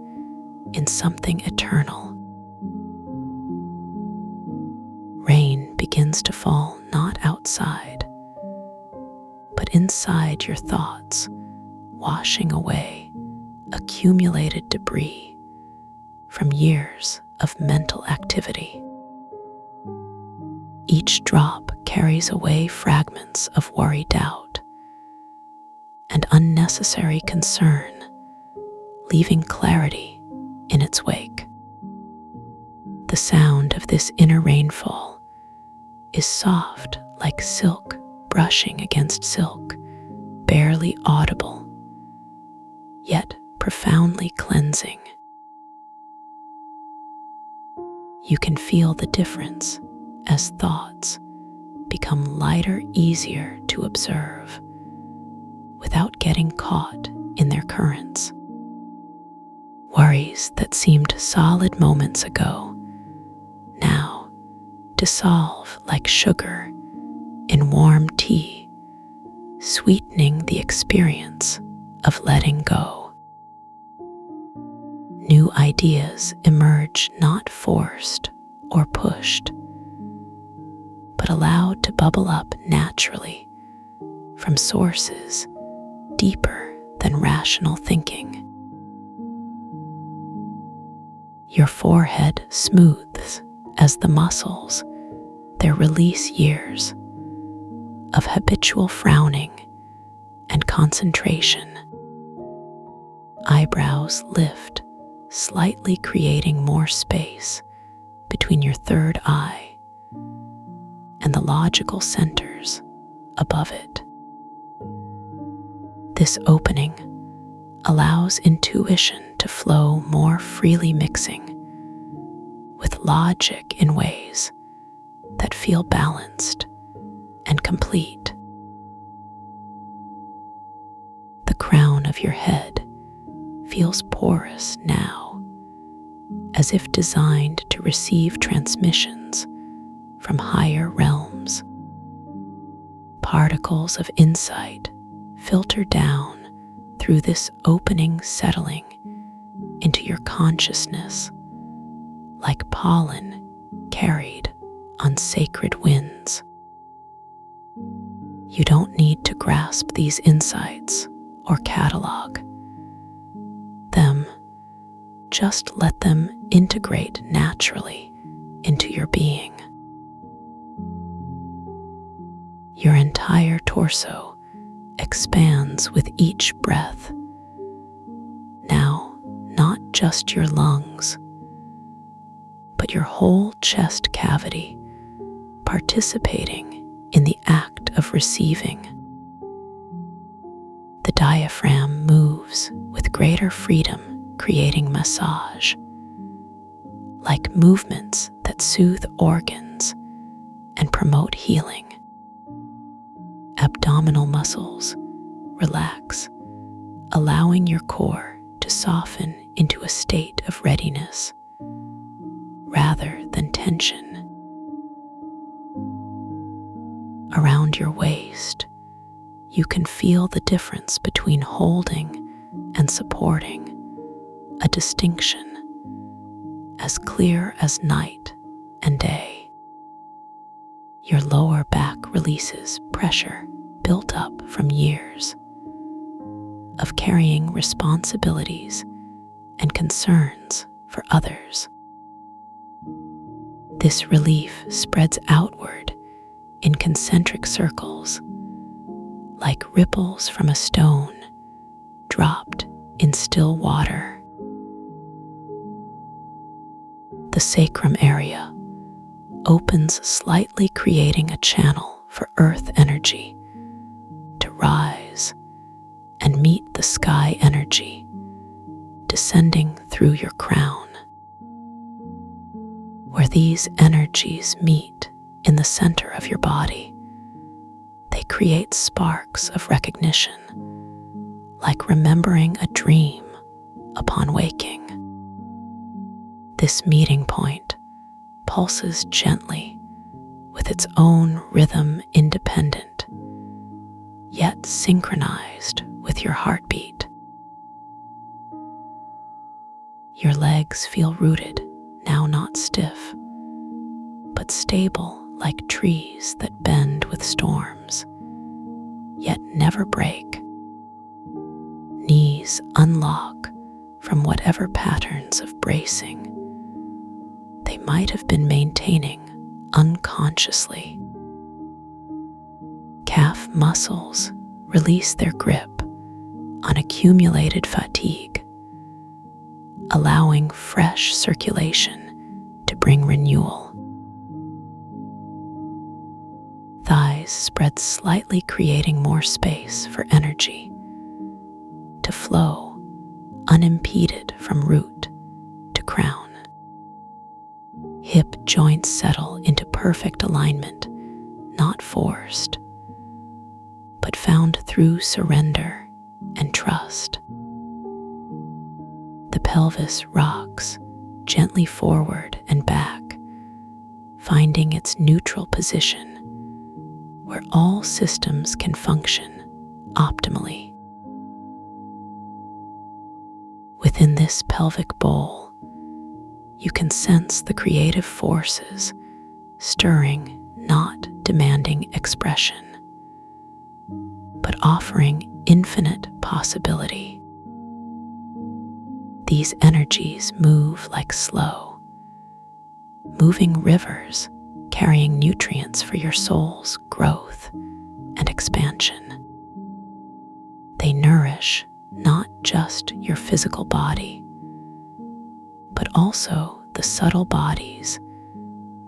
in something eternal. Rain begins to fall not outside, but inside your thoughts, washing away accumulated debris from years of mental activity. Each drop carries away fragments of worry, doubt, and unnecessary concern, leaving clarity in its wake. The sound of this inner rainfall is soft like silk brushing against silk, barely audible, yet profoundly cleansing. You can feel the difference as thoughts become lighter, easier to observe, without getting caught in their currents. Worries that seemed solid moments ago now dissolve like sugar in warm tea, sweetening the experience of letting go. New ideas emerge, not forced or pushed, but allowed to bubble up naturally from sources deeper than rational thinking. Your forehead smooths as the muscles there release years of habitual frowning and concentration. Eyebrows lift, slightly creating more space between your third eye and the logical centers above it. This opening allows intuition to flow more freely, mixing with logic in ways that feel balanced and complete. The crown of your head feels porous now, as if designed to receive transmissions from higher realms. Particles of insight filter down through this opening, settling into your consciousness like pollen carried on sacred winds. You don't need to grasp these insights or catalog them. Just let them integrate naturally into your being. Your entire torso expands with each breath. Now, not just your lungs, but your whole chest cavity participating in the act of receiving. The diaphragm moves with greater freedom, creating massage, like movements that soothe organs and promote healing. Abdominal muscles relax, allowing your core to soften into a state of readiness rather than tension. Around your waist, you can feel the difference between holding and supporting, a distinction as clear as night and day. Your lower back releases pressure built up from years of carrying responsibilities and concerns for others. This relief spreads outward in concentric circles, like ripples from a stone dropped in still water. The sacrum area opens slightly, creating a channel for earth energy to rise and meet the sky energy, descending through your crown. Where these energies meet in the center of your body, they create sparks of recognition, like remembering a dream upon waking. This meeting point pulses gently with its own rhythm, independent, yet synchronized with your heartbeat. Your legs feel rooted, now not stiff, but stable like trees that bend with storms, yet never break. Knees unlock from whatever patterns of bracing they might have been maintaining unconsciously. Calf muscles release their grip on accumulated fatigue, allowing fresh circulation to bring renewal. Thighs spread slightly, creating more space for energy to flow unimpeded from root to crown. Hip joints settle into perfect alignment, not forced, but found through surrender and trust. The pelvis rocks gently forward and back, finding its neutral position where all systems can function optimally. Within this pelvic bowl, you can sense the creative forces stirring, not demanding expression, but offering infinite possibility. These energies move like slow, moving rivers, carrying nutrients for your soul's growth and expansion. They nourish not just your physical body, but also the subtle bodies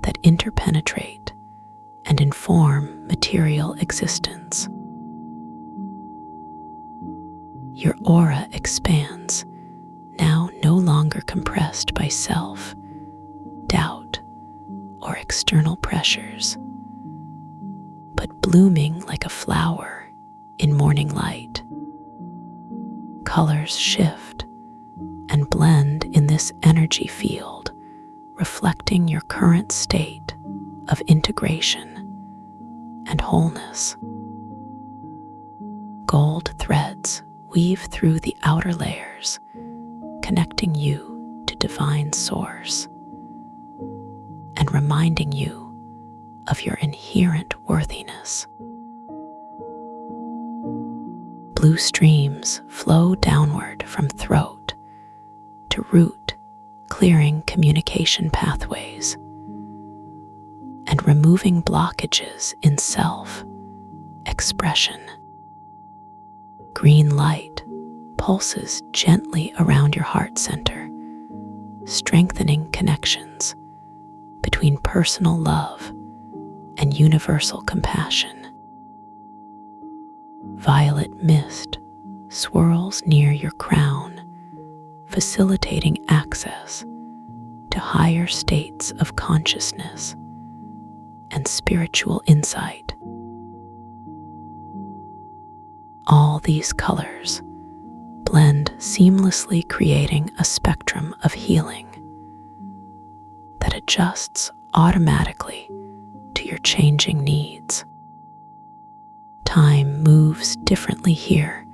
that interpenetrate and inform material existence. Your aura expands, now no longer compressed by self, doubt, or external pressures, but blooming like a flower in morning light. Colors shift and blend in this energy field, reflecting your current state of integration and wholeness. Gold threads weave through the outer layers, connecting you to divine source and reminding you of your inherent worthiness. Blue streams flow downward from throat to root, clearing communication pathways and removing blockages in self expression. Green light pulses gently around your heart center, strengthening connections between personal love and universal compassion. Violet mist swirls near your crown, facilitating access to higher states of consciousness and spiritual insight. All these colors blend seamlessly, creating a spectrum of healing that adjusts automatically to your changing needs. Time moves differently here,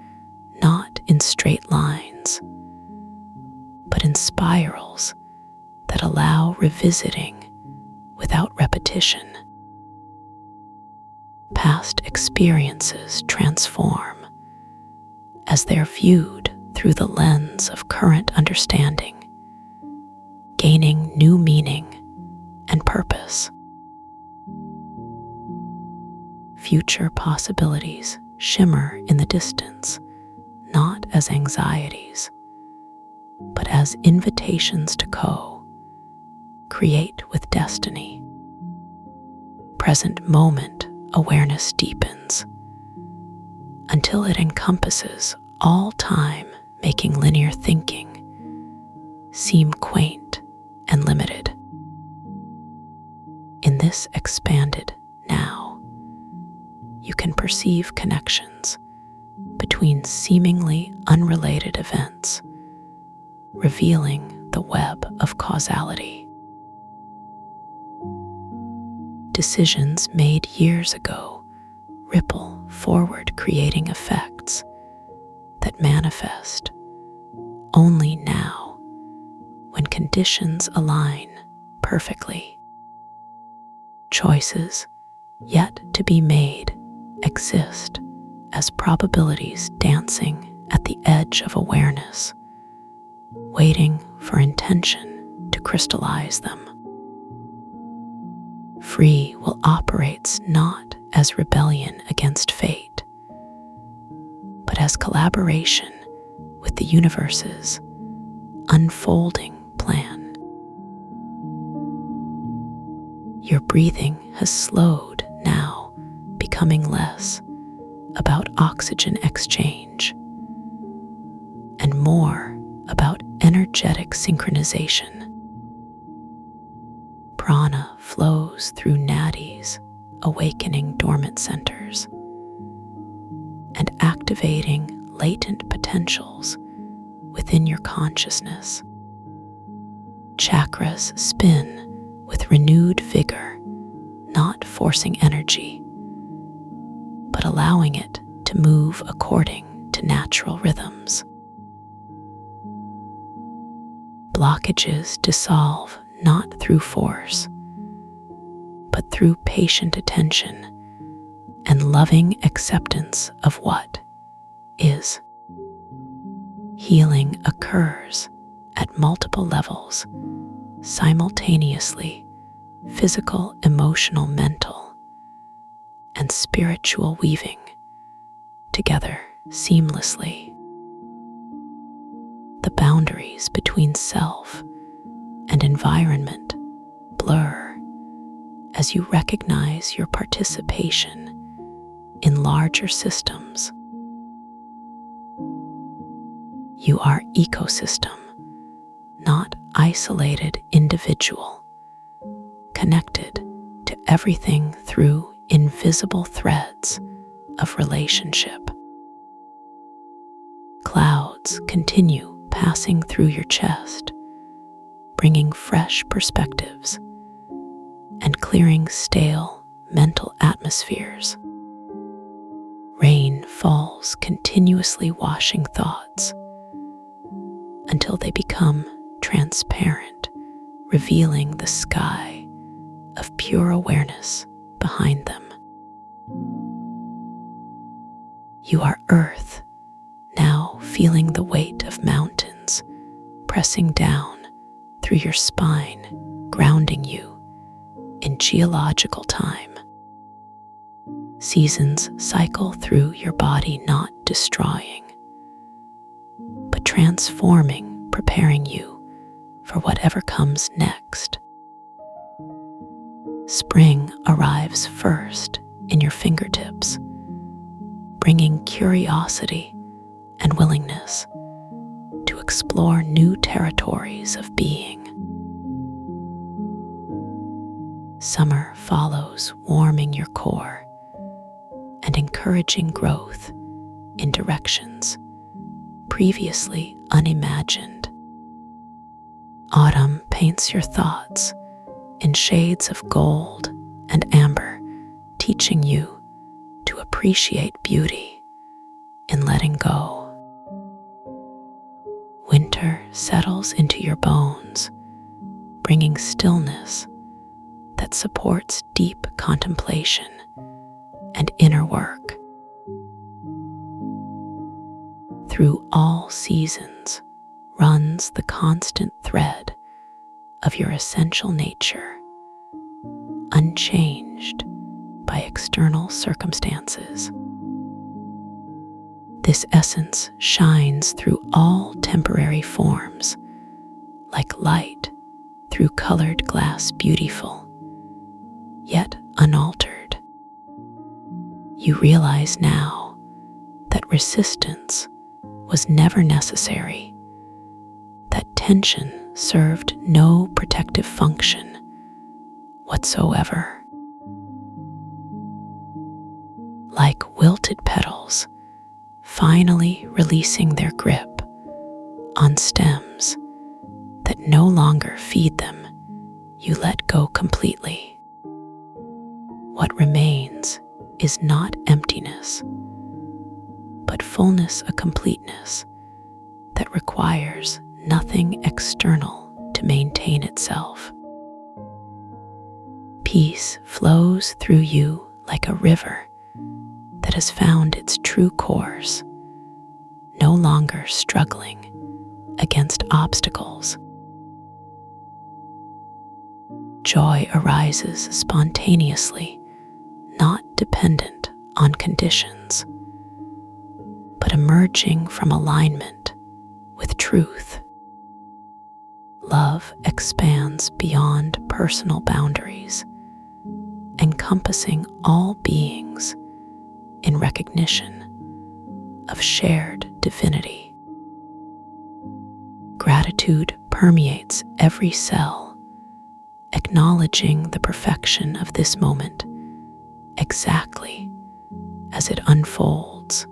not in straight lines, but in spirals that allow revisiting without repetition. Past experiences transform as they're viewed through the lens of current understanding, gaining new meaning and purpose. Future possibilities shimmer in the distance, not as anxieties, but as invitations to co-create with destiny. Present moment awareness deepens until it encompasses all time, making linear thinking seem quaint and limited. In this expanded now, you can perceive connections between seemingly unrelated events, revealing the web of causality. Decisions made years ago ripple forward, creating effects that manifest only now when conditions align perfectly. Choices yet to be made exist as probabilities dancing at the edge of awareness, waiting for intention to crystallize them. Free will operates not as rebellion against fate, but as collaboration with the universe's unfolding plan. Your breathing has slowed now, becoming less about oxygen exchange and more about energetic synchronization. Prana flows through nadis, awakening dormant centers and activating latent potentials within your consciousness. Chakras spin with renewed vigor, not forcing energy, but allowing it to move according to natural rhythms. Blockages dissolve not through force, but through patient attention and loving acceptance of what is. Healing occurs at multiple levels, simultaneously: physical, emotional, mental, and spiritual, weaving together seamlessly. The boundaries between self and environment blur as you recognize your participation in larger systems. You are ecosystem, not isolated individual, connected to everything through invisible threads of relationship. Clouds continue passing through your chest, bringing fresh perspectives and clearing stale mental atmospheres. Rain falls, continuously washing thoughts until they become transparent, revealing the sky of pure awareness behind them. You are earth, now feeling the weight of mountains pressing down through your spine, grounding you in geological time. Seasons cycle through your body, not destroying, but transforming, preparing you for whatever comes next. Spring arrives first in your fingertips, bringing curiosity and willingness to explore new territories of being. Summer follows, warming your core and encouraging growth in directions previously unimagined. Autumn paints your thoughts in shades of gold and amber, teaching you to appreciate beauty in letting go. Winter settles into your bones, bringing stillness that supports deep contemplation and inner work. Through all seasons runs the constant thread of your essential nature, unchanged by external circumstances. This essence shines through all temporary forms, like light through colored glass, beautiful, yet unaltered. You realize now that resistance was never necessary, that tension served no protective function whatsoever. Like wilted petals, finally releasing their grip on stems that no longer feed them, you let go completely. What remains is not emptiness, but fullness, a completeness that requires nothing external to maintain itself. Peace flows through you like a river that has found its true course, no longer struggling against obstacles. Joy arises spontaneously, not dependent on conditions, but emerging from alignment with truth. Love expands beyond personal boundaries, encompassing all beings in recognition of shared divinity. Gratitude permeates every cell, acknowledging the perfection of this moment exactly as it unfolds.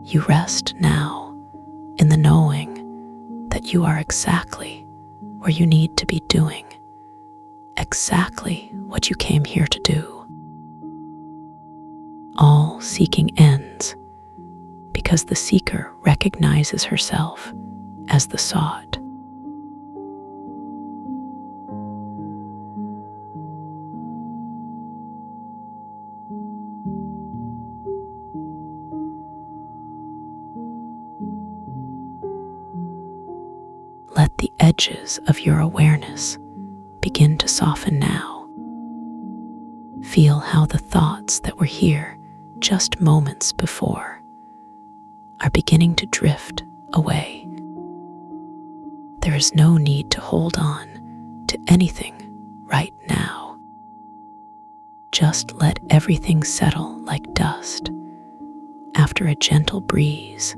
You rest now in the knowing that you are exactly where you need to be, doing exactly what you came here to do. All seeking ends because the seeker recognizes herself as the sought. Let the edges of your awareness begin to soften now. Feel how the thoughts that were here just moments before are beginning to drift away. There is no need to hold on to anything right now. Just let everything settle like dust after a gentle breeze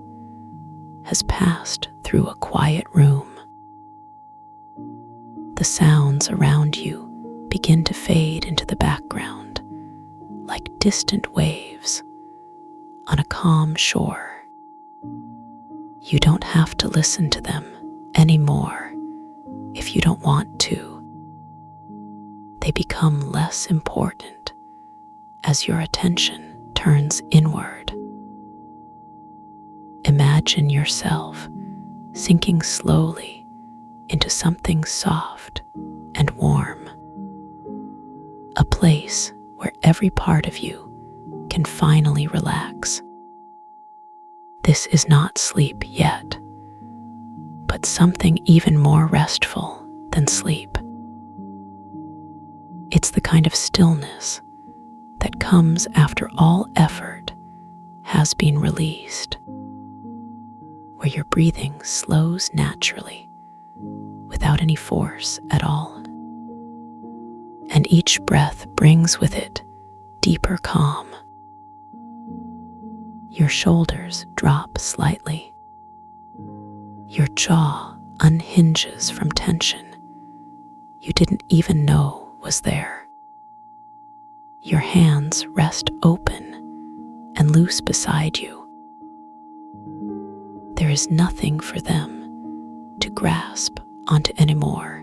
has passed through a quiet room. The sounds around you begin to fade into the background like distant waves on a calm shore. You don't have to listen to them anymore if you don't want to. They become less important as your attention turns inward. Imagine yourself sinking slowly into something soft and warm, a place where every part of you can finally relax. This is not sleep yet, but something even more restful than sleep. It's the kind of stillness that comes after all effort has been released, where your breathing slows naturally without any force at all. And each breath brings with it deeper calm. Your shoulders drop slightly. Your jaw unhinges from tension you didn't even know was there. Your hands rest open and loose beside you. There is nothing for them to grasp onto anymore.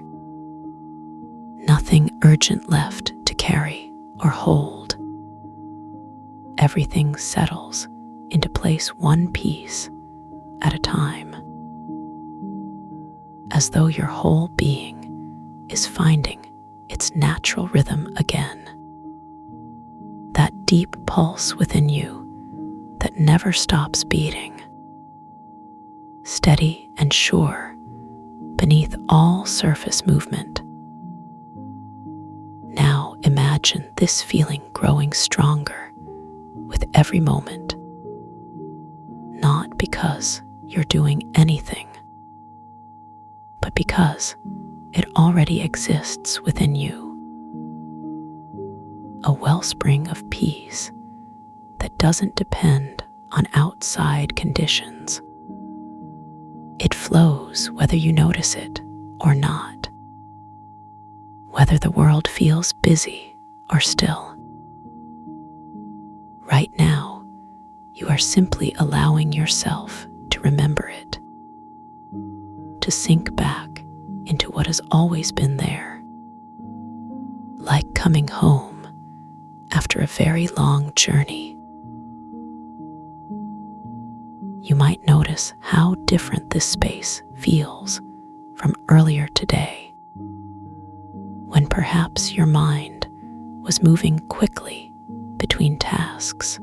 Nothing urgent left to carry or hold. Everything settles into place one piece at a time, as though your whole being is finding its natural rhythm again. That deep pulse within you that never stops beating, steady and sure beneath all surface movement. Now imagine this feeling growing stronger with every moment, not because you're doing anything, but because it already exists within you. A wellspring of peace that doesn't depend on outside conditions. It flows whether you notice it or not, whether the world feels busy or still. Right now, you are simply allowing yourself to remember it, to sink back into what has always been there, like coming home after a very long journey. You might notice how different this space feels from earlier today, when perhaps your mind was moving quickly between tasks,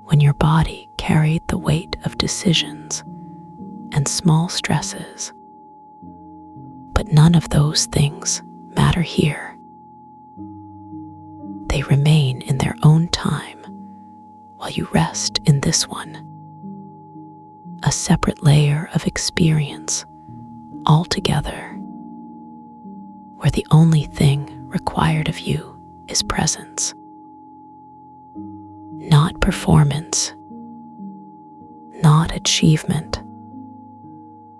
when your body carried the weight of decisions and small stresses. But none of those things matter here. They remain in their own time while you rest in this one, a separate layer of experience altogether, where the only thing required of you is presence, not performance, not achievement,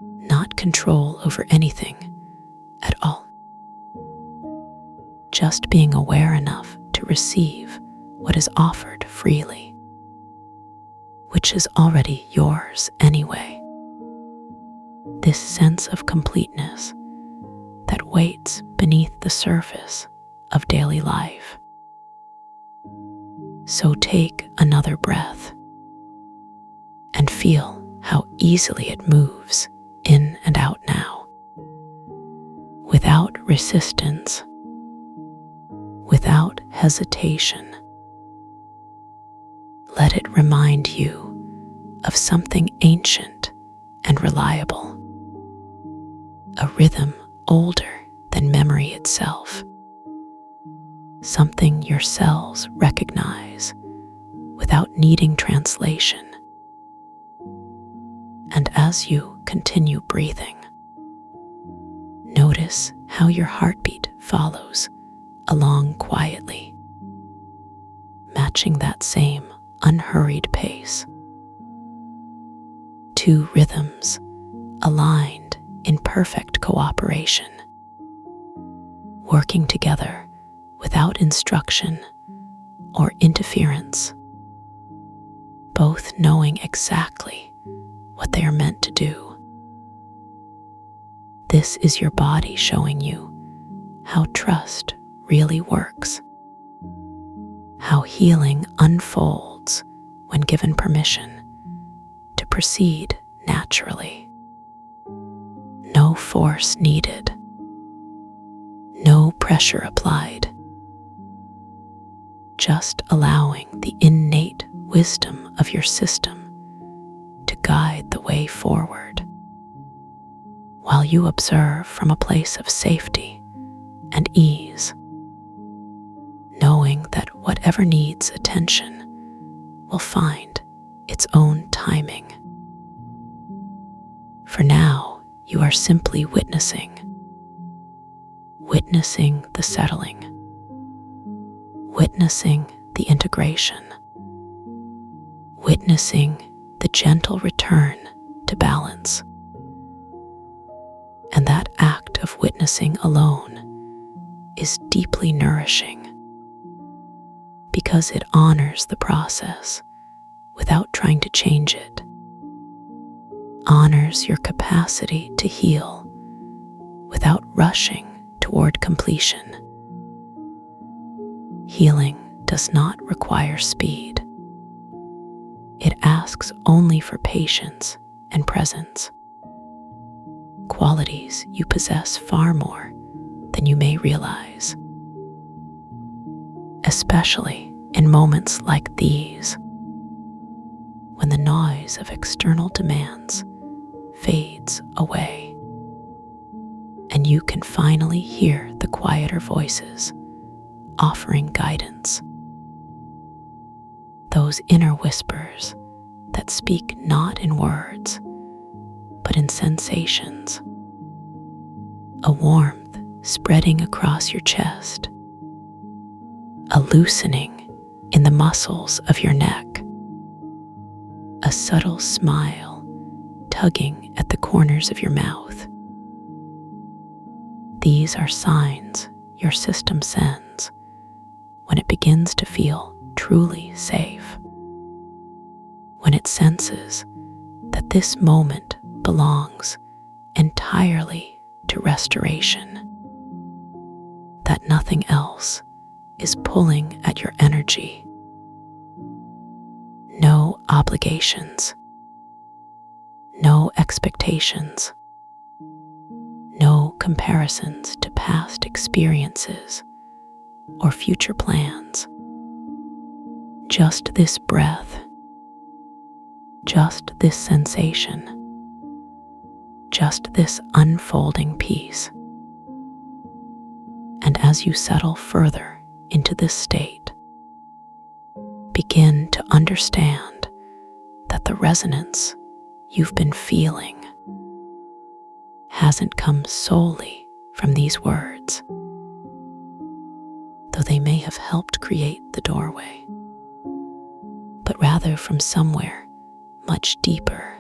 not control over anything at all. Just being aware enough to receive what is offered freely, which is already yours anyway. This sense of completeness that waits beneath the surface of daily life. So take another breath and feel how easily it moves in and out now, without resistance, without hesitation. Let it remind you of something ancient and reliable, a rhythm older than memory itself, something your cells recognize without needing translation. And as you continue breathing, notice how your heartbeat follows along quietly, matching that same unhurried pace. Two rhythms aligned in perfect cooperation, working together without instruction or interference, both knowing exactly what they are meant to do. This is your body showing you how trust really works, how healing unfolds when given permission to proceed naturally. No force needed, no pressure applied, just allowing the innate wisdom of your system to guide the way forward, while you observe from a place of safety and ease. knowing that whatever needs attention will find its own timing. For now, you are simply witnessing the settling, witnessing the integration, witnessing the gentle return to balance. And that act of witnessing alone is deeply nourishing because it honors the process without trying to change it, honors your capacity to heal without rushing toward completion. Healing does not require speed. It asks only for patience and presence, qualities you possess far more than you may realize, especially in moments like these, when the noise of external demands fades away and you can finally hear the quieter voices offering guidance. Those inner whispers that speak not in words, but in sensations. A warmth spreading across your chest, a loosening in the muscles of your neck, a subtle smile tugging at the corners of your mouth. These are signs your system sends when it begins to feel truly safe, when it senses that this moment belongs entirely to restoration, that nothing else is pulling at your energy. No obligations, no expectations, no comparisons to past experiences or future plans. Just this breath, just this sensation, just this unfolding peace. And as you settle further into this state, begin to understand that the resonance you've been feeling hasn't come solely from these words, though they may have helped create the doorway, but rather from somewhere much deeper,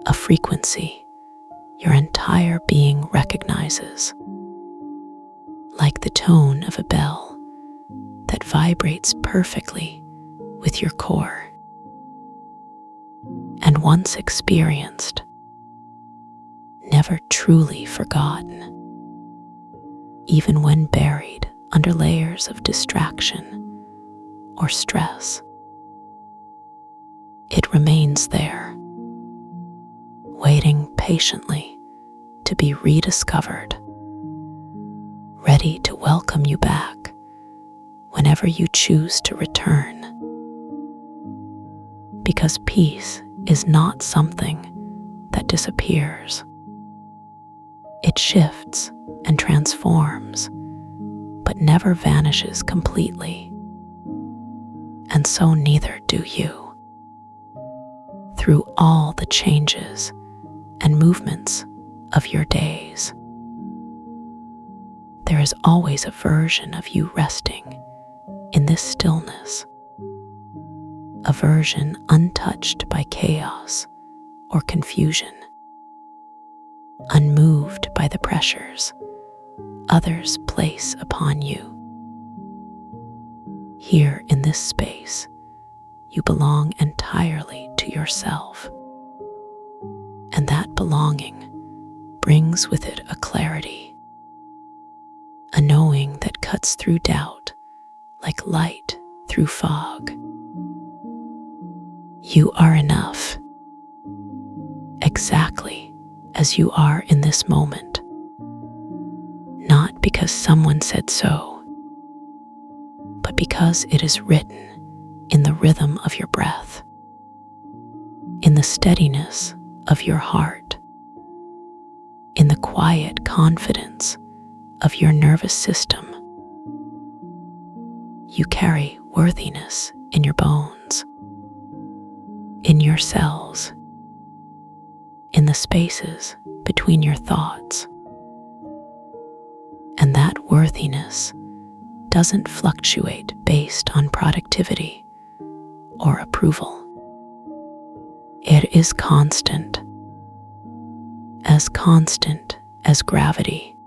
a frequency your entire being recognizes, like the tone of a bell that vibrates perfectly with your core. And once experienced, never truly forgotten, even when buried under layers of distraction or stress. It remains there, waiting patiently to be rediscovered, ready to welcome you back whenever you choose to return. Because peace is not something that disappears. It shifts and transforms, but never vanishes completely. And so neither do you. Through all the changes and movements of your days, there is always a version of you resting in this stillness, a version untouched by chaos or confusion, unmoved by the pressures others place upon you. Here in this space, you belong entirely to yourself, and that belonging brings with it a clarity, a knowing that cuts through doubt like light through fog. You are enough, exactly as you are in this moment, not because someone said so, but because it is written in the rhythm of your breath, in the steadiness of your heart, in the quiet confidence of your nervous system, you carry worthiness in your bones, in your cells, in the spaces between your thoughts. And that worthiness doesn't fluctuate based on productivity or approval. It is constant as gravity,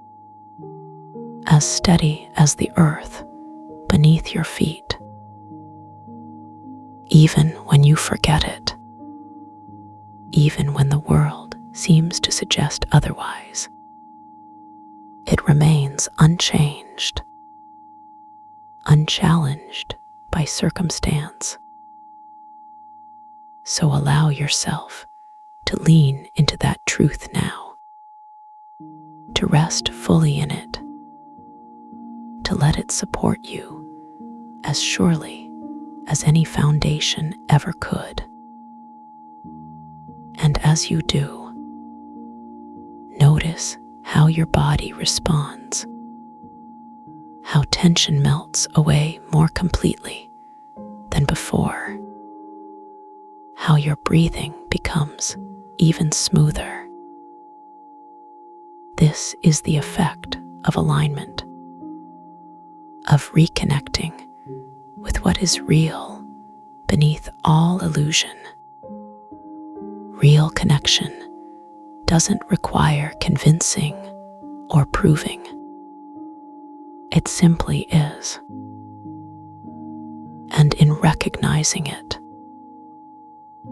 as steady as the earth beneath your feet. Even when you forget it, even when the world seems to suggest otherwise, it remains unchanged, unchallenged by circumstance. So allow yourself to lean into that truth now, to rest fully in it, to let it support you as surely as any foundation ever could. And as you do, notice how your body responds, how tension melts away more completely than before, how your breathing becomes even smoother. This is the effect of alignment, of reconnecting with what is real beneath all illusion. Real connection doesn't require convincing or proving. It simply is. And in recognizing it,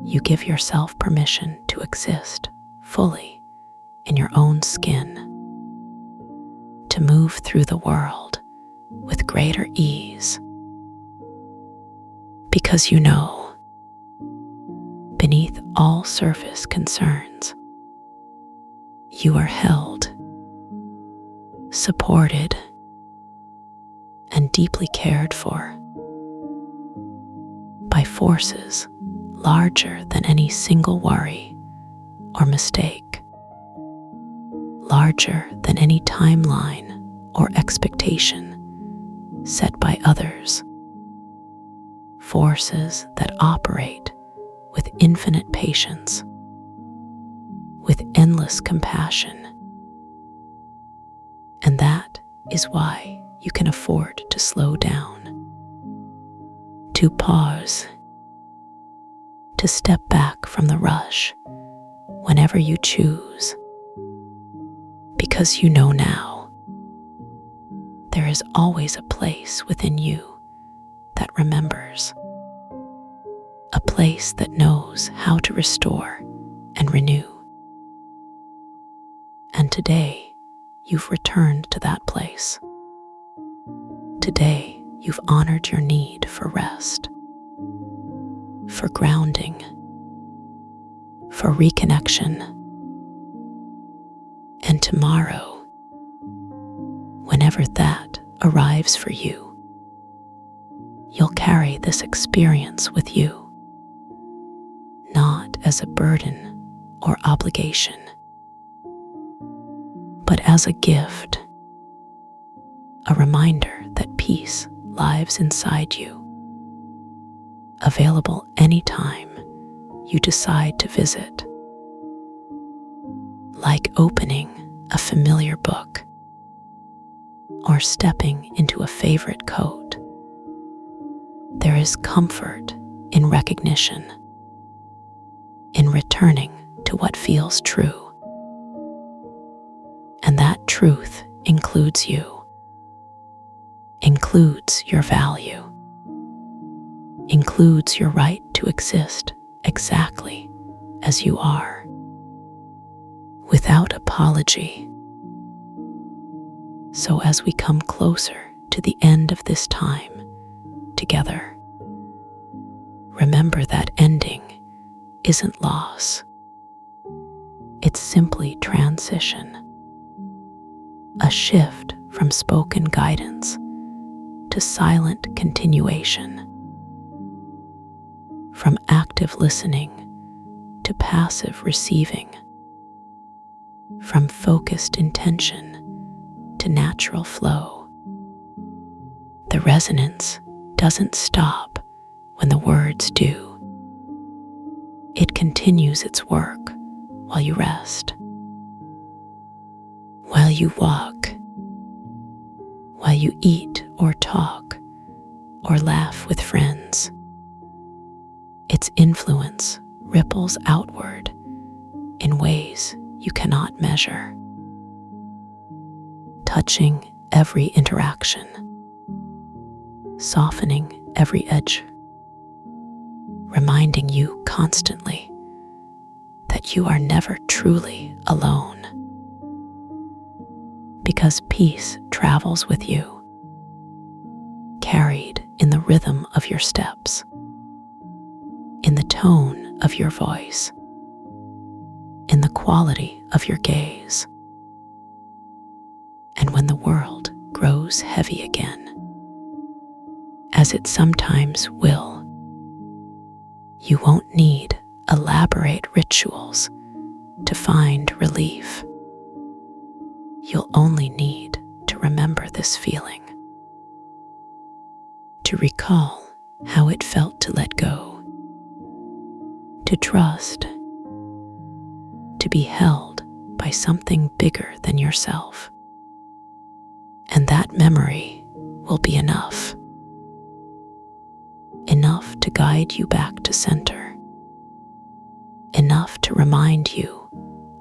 you give yourself permission to exist fully in your own skin, to move through the world with greater ease. Because you know, beneath all surface concerns, you are held, supported, and deeply cared for by forces larger than any single worry or mistake, larger than any timeline or expectation set by others, forces that operate with infinite patience, with endless compassion. And that is why you can afford to slow down, to pause, to step back from the rush whenever you choose, because you know now there is always a place within you that remembers, a place that knows how to restore and renew. And today, you've returned to that place. Today, you've honored your need for rest, for grounding, for reconnection. And tomorrow, whenever that arrives for you, you'll carry this experience with you, not as a burden or obligation, but as a gift, a reminder that peace lives inside you, available anytime you decide to visit. Like opening a familiar book or stepping into a favorite coat, there is comfort in recognition, in returning to what feels true. And that truth includes you, includes your value, includes your right to exist exactly as you are, without apology. So as we come closer to the end of this time together, remember that ending isn't loss. It's simply transition, a shift from spoken guidance to silent continuation, from active listening to passive receiving, from focused intention to natural flow. The resonance doesn't stop when the words do. It continues its work while you rest, while you walk, while you eat or talk or laugh with friends. Its influence ripples outward in ways you cannot measure, touching every interaction, softening every edge, reminding you constantly that you are never truly alone, because peace travels with you, carried in the rhythm of your steps, in the tone of your voice, in the quality of your gaze. And when the world grows heavy again, as it sometimes will, you won't need elaborate rituals to find relief. You'll only need to remember this feeling, to recall how it felt to let go, to trust, to be held by something bigger than yourself. And that memory will be enough. Enough to guide you back to center. Enough to remind you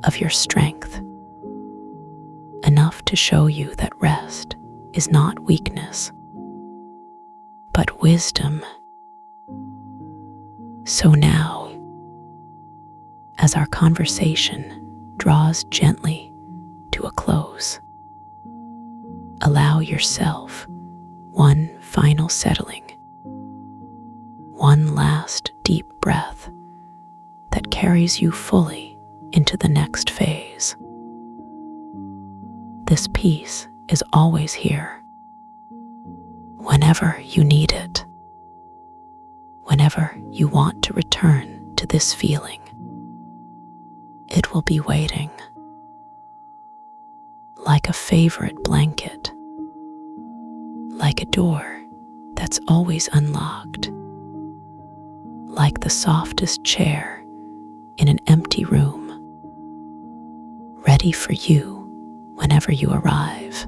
of your strength. Enough to show you that rest is not weakness, but wisdom. So now, as our conversation draws gently to a close, allow yourself one final settling, one last deep breath that carries you fully into the next phase. This peace is always here, whenever you need it, whenever you want to return to this feeling. It will be waiting, like a favorite blanket, like a door that's always unlocked, like the softest chair in an empty room, ready for you whenever you arrive.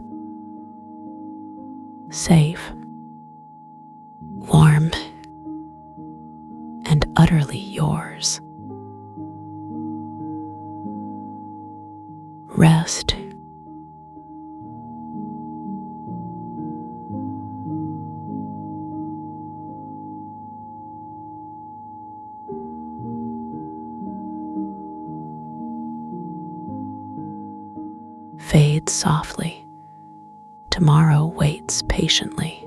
Safe, warm, and utterly yours. Rest. Fades softly. Tomorrow waits patiently.